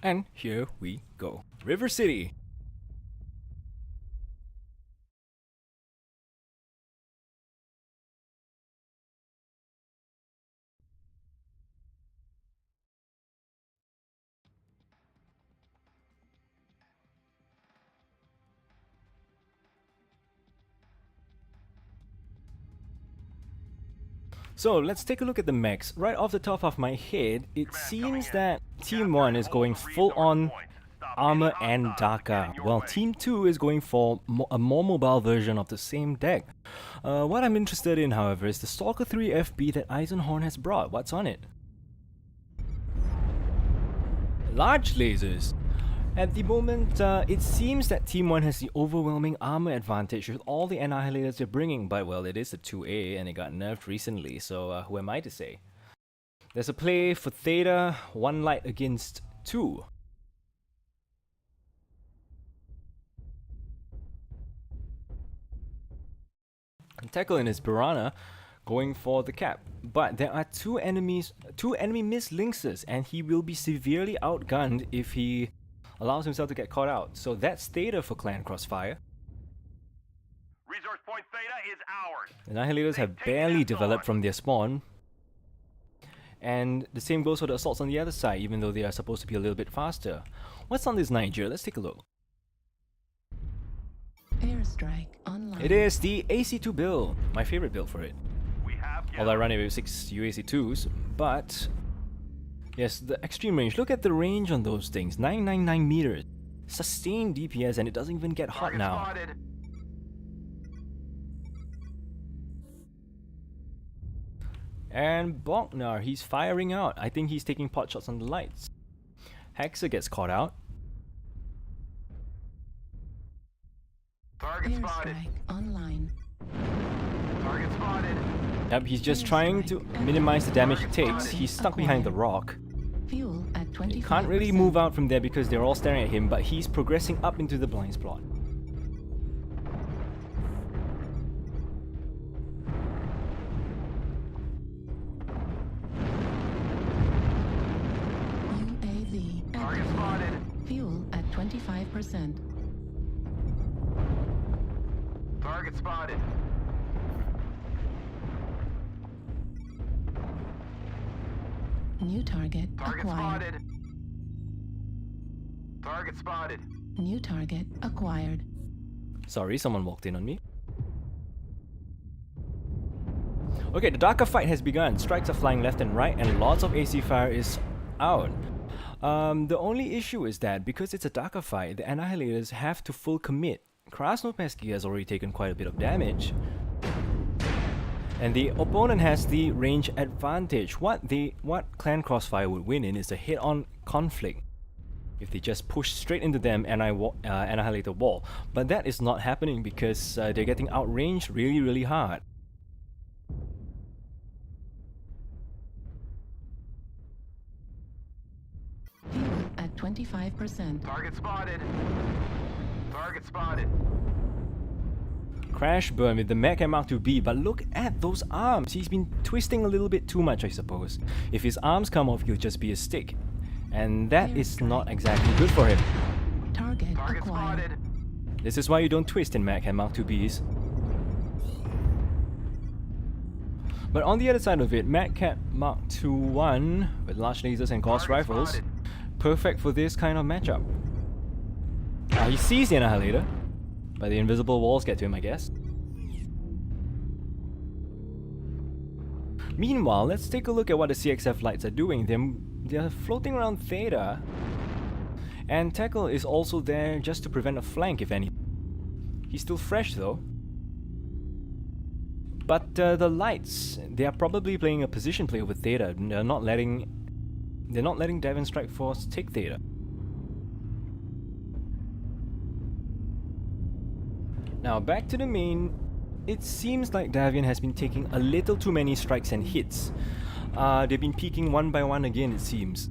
And here we go. River City! So let's take a look at the mechs. Right off the top of my head, it seems that Team 1 is going full on armor and Daka, while Team 2 is going for a more mobile version of the same deck. What I'm interested in, however, is the Stalker 3 FB that Eisenhorn has brought. What's on it? Large lasers. At the moment, it seems that Team 1 has the overwhelming armor advantage with all the Annihilators they're bringing, but well, it is a 2A and it got nerfed recently, so who am I to say? There's a play for Theta, 1 light against 2. Tackle in his Piranha, going for the cap. But there are two enemy mislinks, and he will be severely outgunned if he allows himself to get caught out. So that's Theta for Clan Crossfire. Resource point Theta is ours. Annihilators have barely developed from their spawn. And the same goes for the assaults on the other side, even though they are supposed to be a little bit faster. What's on this Niger? Let's take a look. Airstrike strike online. It is the AC2 build, my favorite build for it. We have Although I run it with 6 UAC2s, but yes, the extreme range. Look at the range on those things, 999 meters. Sustained DPS, and it doesn't even get hot target now. spotted. And Bognar, he's firing out. I think he's taking pot shots on the lights. Hexer gets caught out. Target spotted. Airstrike online. Target spotted. Yep, he's just trying to minimize the damage he takes. He's stuck behind the rock. Fuel at 25%. He can't really move out from there because they're all staring at him, but he's progressing up into the blind spot. UAV Target activated. spotted. Fuel at 25%. Target spotted. New target Target acquired. spotted. Target spotted. New target acquired. Sorry, someone walked in on me. Okay, the darker fight has begun. Strikes are flying left and right, and lots of AC fire is out. The only issue is that because it's a darker fight, the Annihilators have to full commit. Krasnopesky has already taken quite a bit of damage. And the opponent has the range advantage. What Clan Crossfire would win in is a head-on conflict if they just push straight into them Annihilator wall. But that is not happening because they're getting outranged really hard. Fuel at 25%. Target spotted. Target spotted. Crash burn with the Mech and Mark IIB, but look at those arms. He's been twisting a little bit too much, I suppose. If his arms come off, he'll just be a stick. And that is not exactly good for him. Target Target acquired. spotted. This is why you don't twist in Mech and Mark IIBs. But on the other side of it, Mad Cat Mark II-1 with large lasers and gauss Target rifles, spotted. perfect for this kind of matchup. He sees the Annihilator, but the invisible walls get to him, I guess. Meanwhile, let's take a look at what the CXF lights are doing. They're floating around Theta, and Tackle is also there just to prevent a flank, if any. He's still fresh though. But the lights, they are probably playing a position play with Theta. They're not letting Davion Strike Force take Theta. Now back to the main. It seems like Davion has been taking a little too many strikes and hits. They've been peaking one by one again, it seems.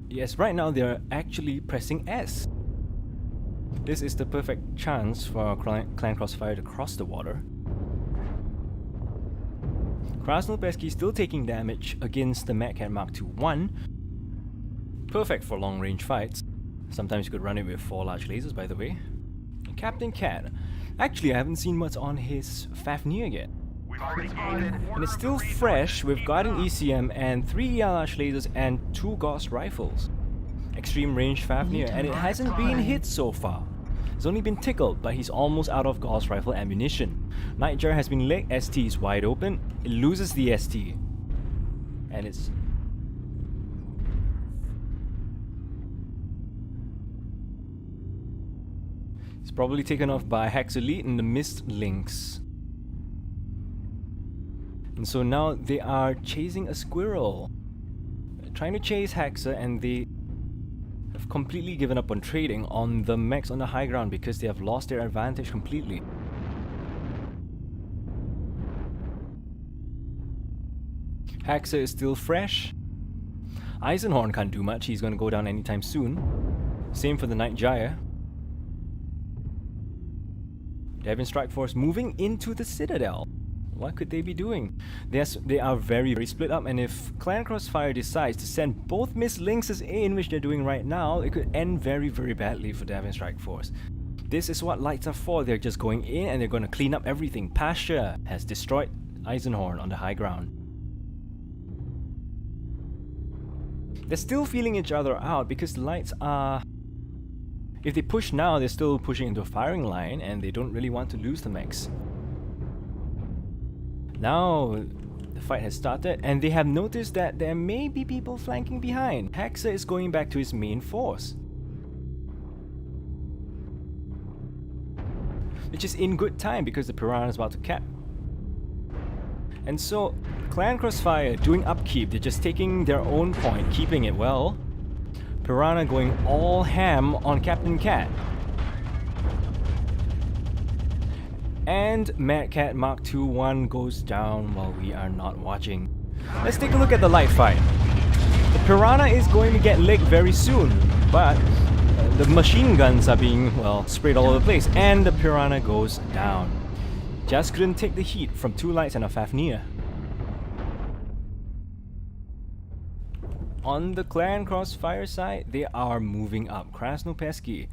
Yes, right now they're actually pressing S. This is the perfect chance for Clan Crossfire to cross the water. Krasnopesky still taking damage against the Mad Cat Mark II-1. Perfect for long range fights. Sometimes you could run it with 4 large lasers, by the way. Captain Cat. Actually, I haven't seen what's on his Fafnir yet. We've already gained And it's still fresh with Guardian ECM and 3 large lasers and 2 Gauss rifles. Extreme range Fafnir, and it hasn't been hit so far. He's only been tickled, but he's almost out of Gauss rifle ammunition. Nightjar has been lit, ST is wide open, it loses the ST. And it's... It's probably taken off by Hex Elite and the Mist Lynx. And so now they are chasing a squirrel. They're trying to chase Hexer, and they have completely given up on trading on the mechs on the high ground because they have lost their advantage completely. Hexer is still fresh. Eisenhorn can't do much, he's gonna go down anytime soon. Same for the Night Jaya. Davion Strike Force moving into the Citadel. What could they be doing? They are very split up, and if Clan Crossfire decides to send both Miss Lynxes in, which they're doing right now, it could end very badly for Davion Strike Force. This is what lights are for. They're just going in and they're going to clean up everything. Pasha has destroyed Eisenhorn on the high ground. They're still feeling each other out because the lights are If they push now, they're still pushing into a firing line and they don't really want to lose the mechs. Now the fight has started and they have noticed that there may be people flanking behind. Hexa is going back to his main force, which is in good time because the Piranha is about to cap. And so Clan Crossfire doing upkeep, they're just taking their own point, keeping it well. Piranha going all ham on Captain Cat. And Mad Cat Mark II-1 goes down while we are not watching. Let's take a look at the light fight. The Piranha is going to get licked very soon, but the machine guns are being, well, sprayed all over the place, and the Piranha goes down. Just couldn't take the heat from 2 lights and a Fafnir. On the Clan Crossfire side, they are moving up. Krasnopesky.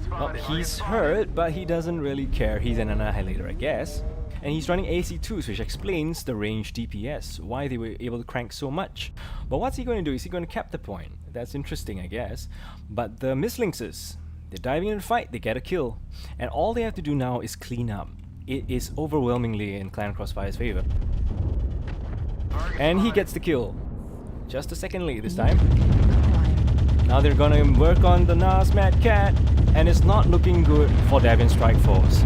Well, he's hurt, but he doesn't really care. He's an annihilator, I guess. And he's running AC2s, which explains the range DPS, why they were able to crank so much. But what's he going to do? Is he going to cap the point? That's interesting, I guess. But the Mislinxes, they're diving into the fight, they get a kill. And all they have to do now is clean up. It is overwhelmingly in Clan Crossfire's favor. And he gets the kill. Just a second late this time. Now they're gonna work on the Nas Mad Cat, and it's not looking good for Davion Strike Force.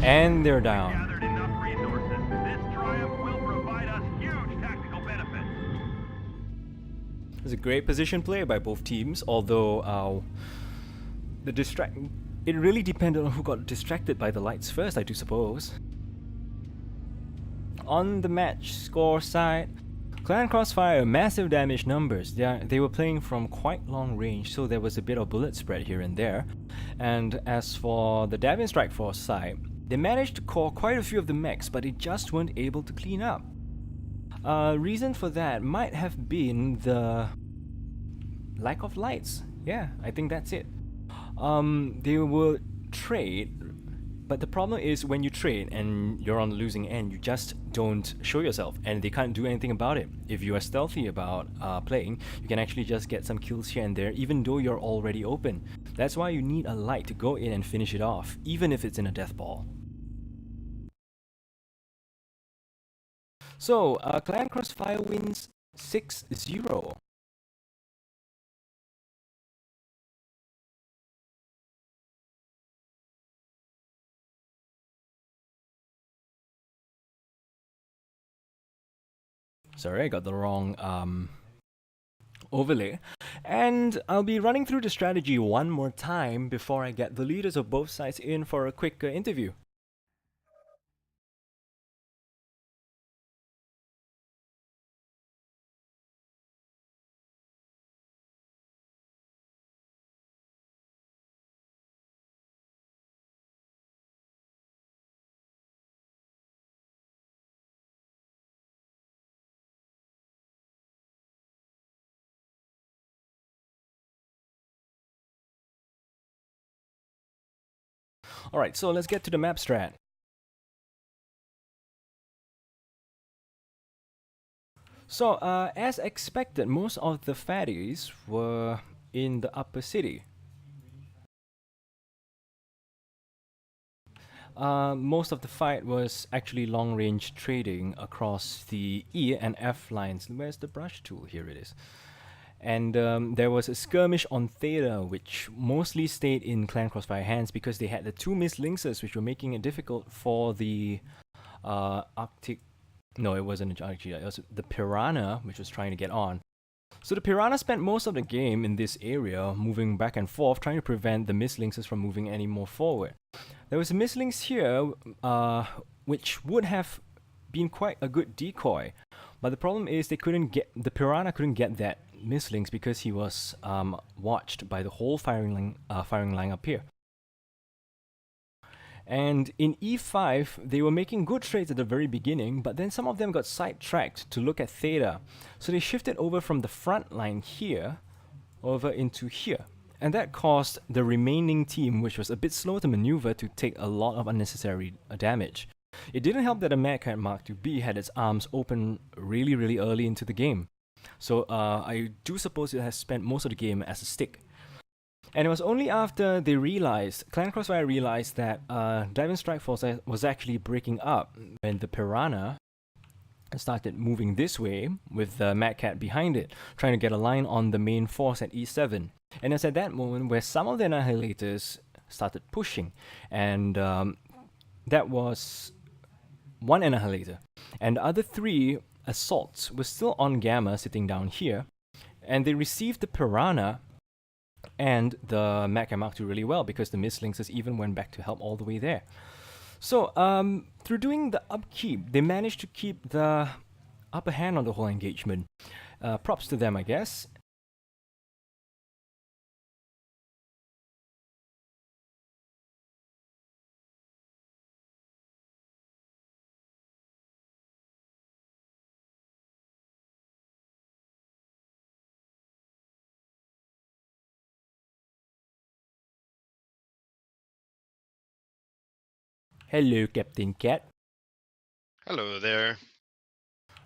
And they're down. Gathered enough resources. This triumph will provide us huge tactical benefits. It's a great position play by both teams, although it really depended on who got distracted by the lights first, I do suppose. On the match score side, Clan Crossfire, massive damage numbers. They were playing from quite long range, so there was a bit of bullet spread here and there. And as for the Davion Strike Force side, they managed to core quite a few of the mechs, but they just weren't able to clean up. Reason for that might have been the lack of lights. Yeah, I think that's it. They will trade, but the problem is when you trade and you're on the losing end, you just don't show yourself, and they can't do anything about it. If you are stealthy about playing, you can actually just get some kills here and there, even though you're already open. That's why you need a light to go in and finish it off, even if it's in a death ball. So, Clan Crossfire wins 6-0. Sorry, I got the wrong overlay. And I'll be running through the strategy one more time before I get the leaders of both sides in for a quick interview. Alright, so let's get to the map strat. So, as expected, most of the fatties were in the upper city. Most of the fight was actually long-range trading across the E and F lines. Where's the brush tool? Here it is. And there was a skirmish on Theta, which mostly stayed in Clan Crossfire hands because they had the 2 Mislinxes, which were making it difficult for the Arctic... No, it wasn't actually. It was the Piranha, which was trying to get on. So the Piranha spent most of the game in this area, moving back and forth, trying to prevent the Mislinxes from moving any more forward. There was a Mislinx here, which would have been quite a good decoy. But the problem is the Piranha couldn't get that Mislinx because he was watched by the whole firing line up here. And in E5, they were making good trades at the very beginning, but then some of them got sidetracked to look at Theta. So they shifted over from the front line here over into here. And that caused the remaining team, which was a bit slow to maneuver, to take a lot of unnecessary damage. It didn't help that the Madcat Mark II-B had its arms open really early into the game. So I do suppose it has spent most of the game as a stick. And it was only after they realized, Clan Crossfire realized that Davion Strike Force was actually breaking up when the Piranha started moving this way with the Mad Cat behind it, trying to get a line on the main force at E7. And it's at that moment where some of the Annihilators started pushing, and that was one Annihilator. And the other three assaults were still on Gamma sitting down here, and they received the Piranha and the Mad Cat Mark II really well because the Mistlings even went back to help all the way there. So, through doing the upkeep, they managed to keep the upper hand on the whole engagement. Props to them, I guess. Hello, Captain Cat. Hello there.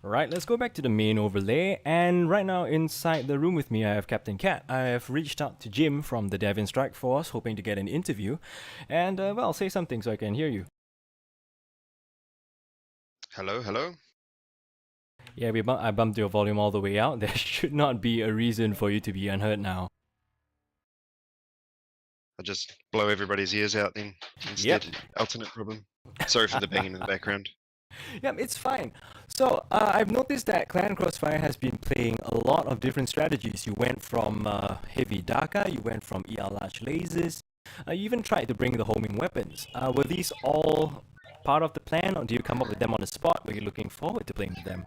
Right, let's go back to the main overlay, and right now inside the room with me I have Captain Cat. I have reached out to Jim from the Davion Strike Force, hoping to get an interview, and well, say something so I can hear you. Hello. Yeah, I bumped your volume all the way out. There should not be a reason for you to be unheard now. I'll just blow everybody's ears out then instead. Alternate problem. Sorry for the banging in the background. Yep, it's fine. So, I've noticed that Clan Crossfire has been playing a lot of different strategies. You went from heavy Daka, you went from ER large lasers, you even tried to bring the homing weapons. Were these all part of the plan, or do you come up with them on the spot? Were you looking forward to playing with them?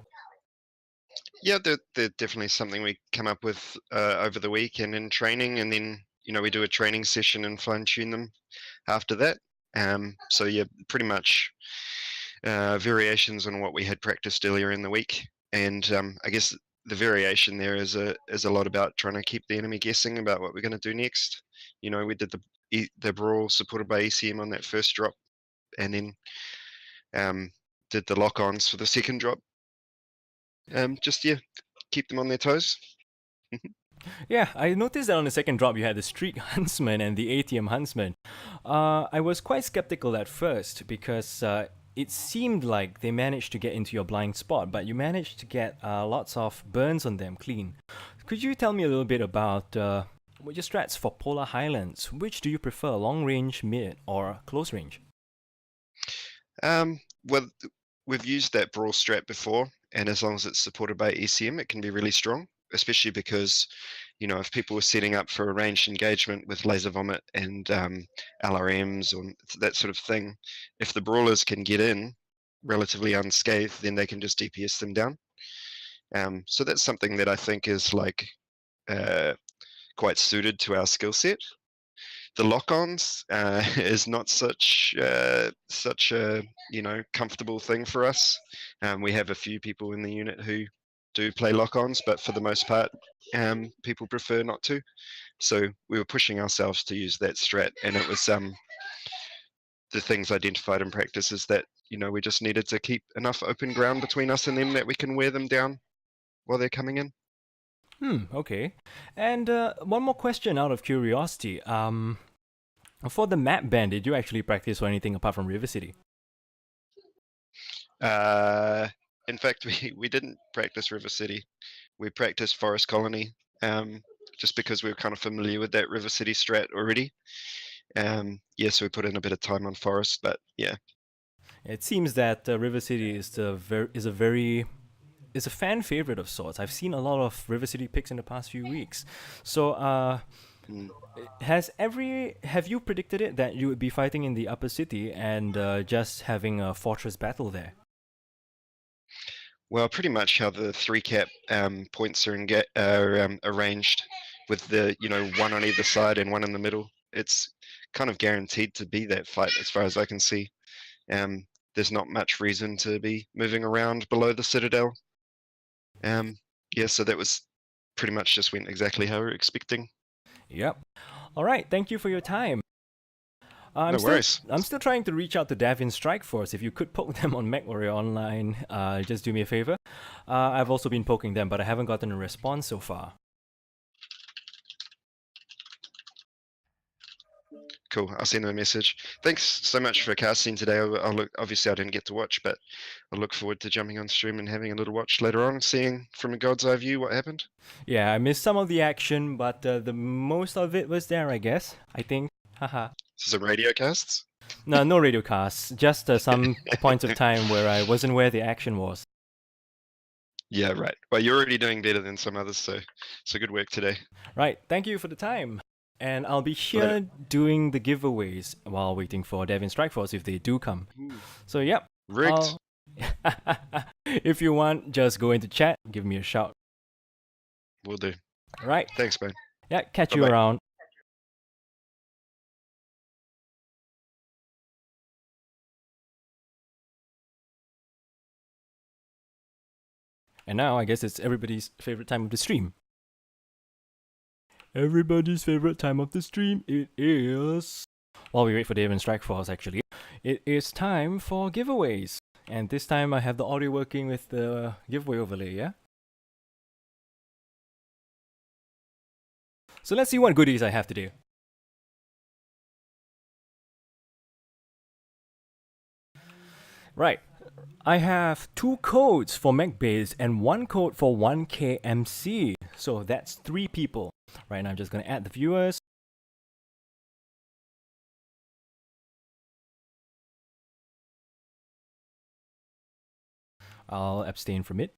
Yeah, they're definitely something we come up with over the week and in training, and then we do a training session and fine tune them after that. So yeah, pretty much variations on what we had practiced earlier in the week, and I guess the variation there is a lot about trying to keep the enemy guessing about what we're going to do next. We did the brawl supported by ECM on that first drop, and then did the lock-ons for the second drop. Just keep them on their toes. Yeah, I noticed that on the second drop you had the Street Huntsman and the ATM Huntsman. I was quite skeptical at first because it seemed like they managed to get into your blind spot, but you managed to get lots of burns on them clean. Could you tell me a little bit about what your strats for Polar Highlands? Which do you prefer, long range, mid, or close range? Well, we've used that brawl strat before, and as long as it's supported by ECM, it can be really strong, especially because, if people were setting up for a ranged engagement with laser vomit and LRMs or that sort of thing, if the brawlers can get in relatively unscathed, then they can just DPS them down. So that's something that I think is quite suited to our skill set. The lock-ons is not such a comfortable thing for us. We have a few people in the unit who do play lock-ons, but for the most part, people prefer not to. So we were pushing ourselves to use that strat, and it was the things identified in practice is that we just needed to keep enough open ground between us and them that we can wear them down while they're coming in. Okay. And one more question out of curiosity. For the map ban, did you actually practice or anything apart from River City? In fact, we didn't practice River City. We practiced Forest Colony, just because we were kind of familiar with that River City strat already. So we put in a bit of time on Forest, but yeah. It seems that River City is is a fan favorite of sorts. I've seen a lot of River City picks in the past few weeks. So, have you predicted it that you would be fighting in the upper city and just having a fortress battle there? Well, pretty much how the 3-cap points are arranged with the one on either side and one in the middle. It's kind of guaranteed to be that fight as far as I can see. There's not much reason to be moving around below the citadel. So that was pretty much just went exactly how we were expecting. Yep. All right. Thank you for your time. I'm No still, worries. I'm still trying to reach out to Davion Strike Force. If you could poke them on MechWarrior Online, just do me a favor. I've also been poking them, but I haven't gotten a response so far. Cool. I'll send them a message. Thanks so much for casting today. I'll look. Obviously, I didn't get to watch, but I look forward to jumping on stream and having a little watch later on, seeing from a god's eye view what happened. Yeah, I missed some of the action, but the most of it was there, I guess. I think. Haha. Some radio casts. No, no radio casts. Just some points of time where I wasn't where the action was. Yeah, right. Well, you're already doing better than some others, so good work today. Right. Thank you for the time. And I'll be here Later. doing the giveaways while waiting for Davion Strike Force if they do come. So, yep. Rigged. If you want, just go into chat, give me a shout. Will do. Right. Thanks, man. Yeah, catch you Bye-bye. around. And now I guess it's everybody's favorite time of the stream. Everybody's favorite time of the stream, it is... While we wait for Davion Strike Force, actually, it is time for giveaways. And this time I have the audio working with the giveaway overlay, yeah? So let's see what goodies I have today. Right. I have 2 codes for MechBase and 1 code for 1KMC. So that's 3 people. Right now I'm just going to add the viewers. I'll abstain from it.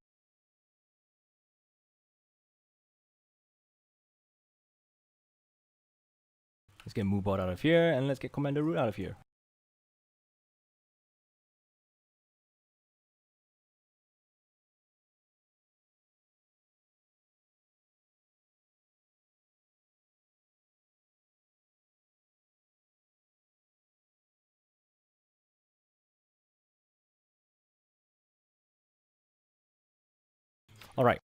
Let's get MooBot out of here and let's get Commander Root out of here. Alright.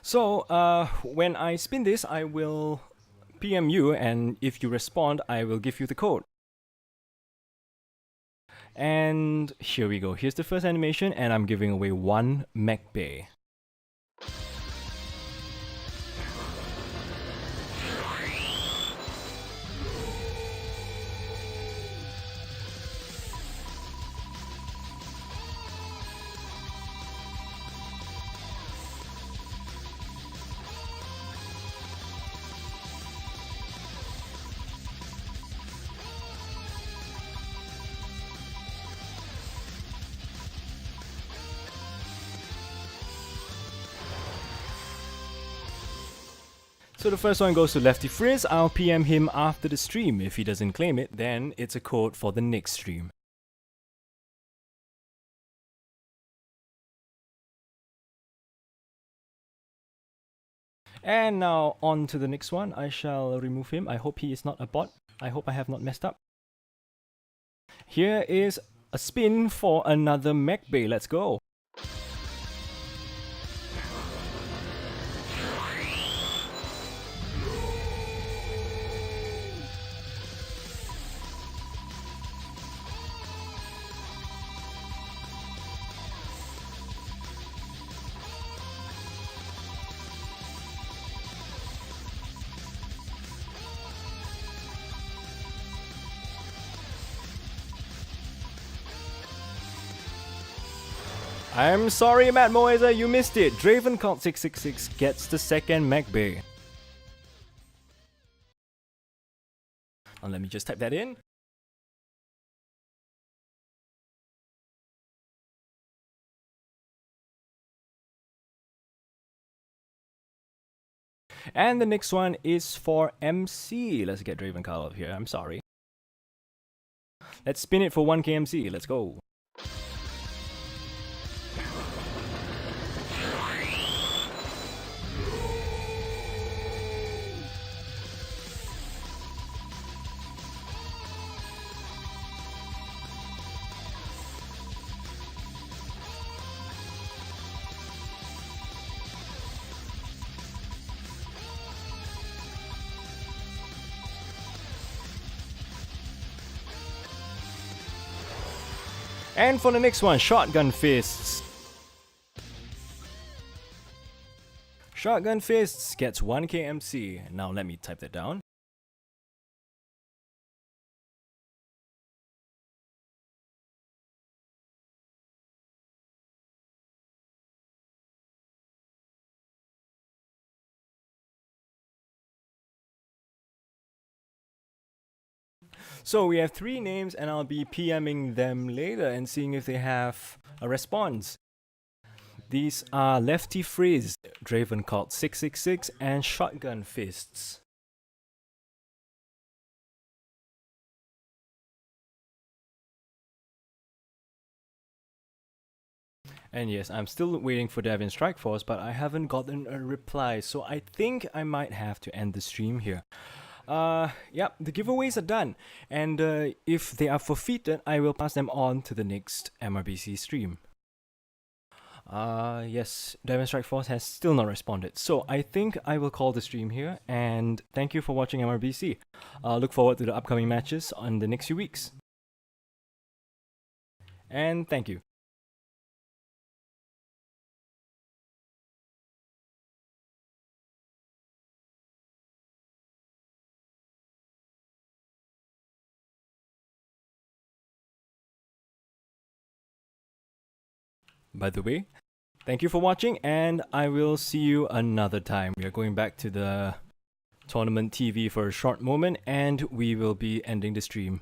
So, when I spin this, I will PM you, and if you respond, I will give you the code. And here we go. Here's the first animation, and I'm giving away 1 Mech Bay. So the first one goes to Lefty Frizz. I'll PM him after the stream. If he doesn't claim it, then it's a code for the next stream. And now on to the next one. I shall remove him. I hope he is not a bot. I hope I have not messed up. Here is a spin for another Mech Bay. Let's go. I'm sorry, Matt Moiser, you missed it. Dravencult666 gets the second Mech Bay. Now let me just type that in. And the next one is for MC. Let's get Dravencult out of here. I'm sorry. Let's spin it for 1KMC. Let's go. And for the next one, Shotgun Fists. Shotgun Fists gets 1 KMC. Now let me type that down. So we have 3 names and I'll be PMing them later and seeing if they have a response. These are Lefty Frizz, Draven Cult 666 and Shotgun Fists. And yes, I'm still waiting for Davion Strike Force, but I haven't gotten a reply, so I think I might have to end the stream here. Yep, the giveaways are done, and if they are forfeited, I will pass them on to the next MRBC stream. Yes, Davion Strike Force has still not responded, so I think I will call the stream here, and thank you for watching MRBC. Look forward to the upcoming matches on the next few weeks. And thank you. By the way, thank you for watching, and I will see you another time. We are going back to the tournament TV for a short moment, and we will be ending the stream.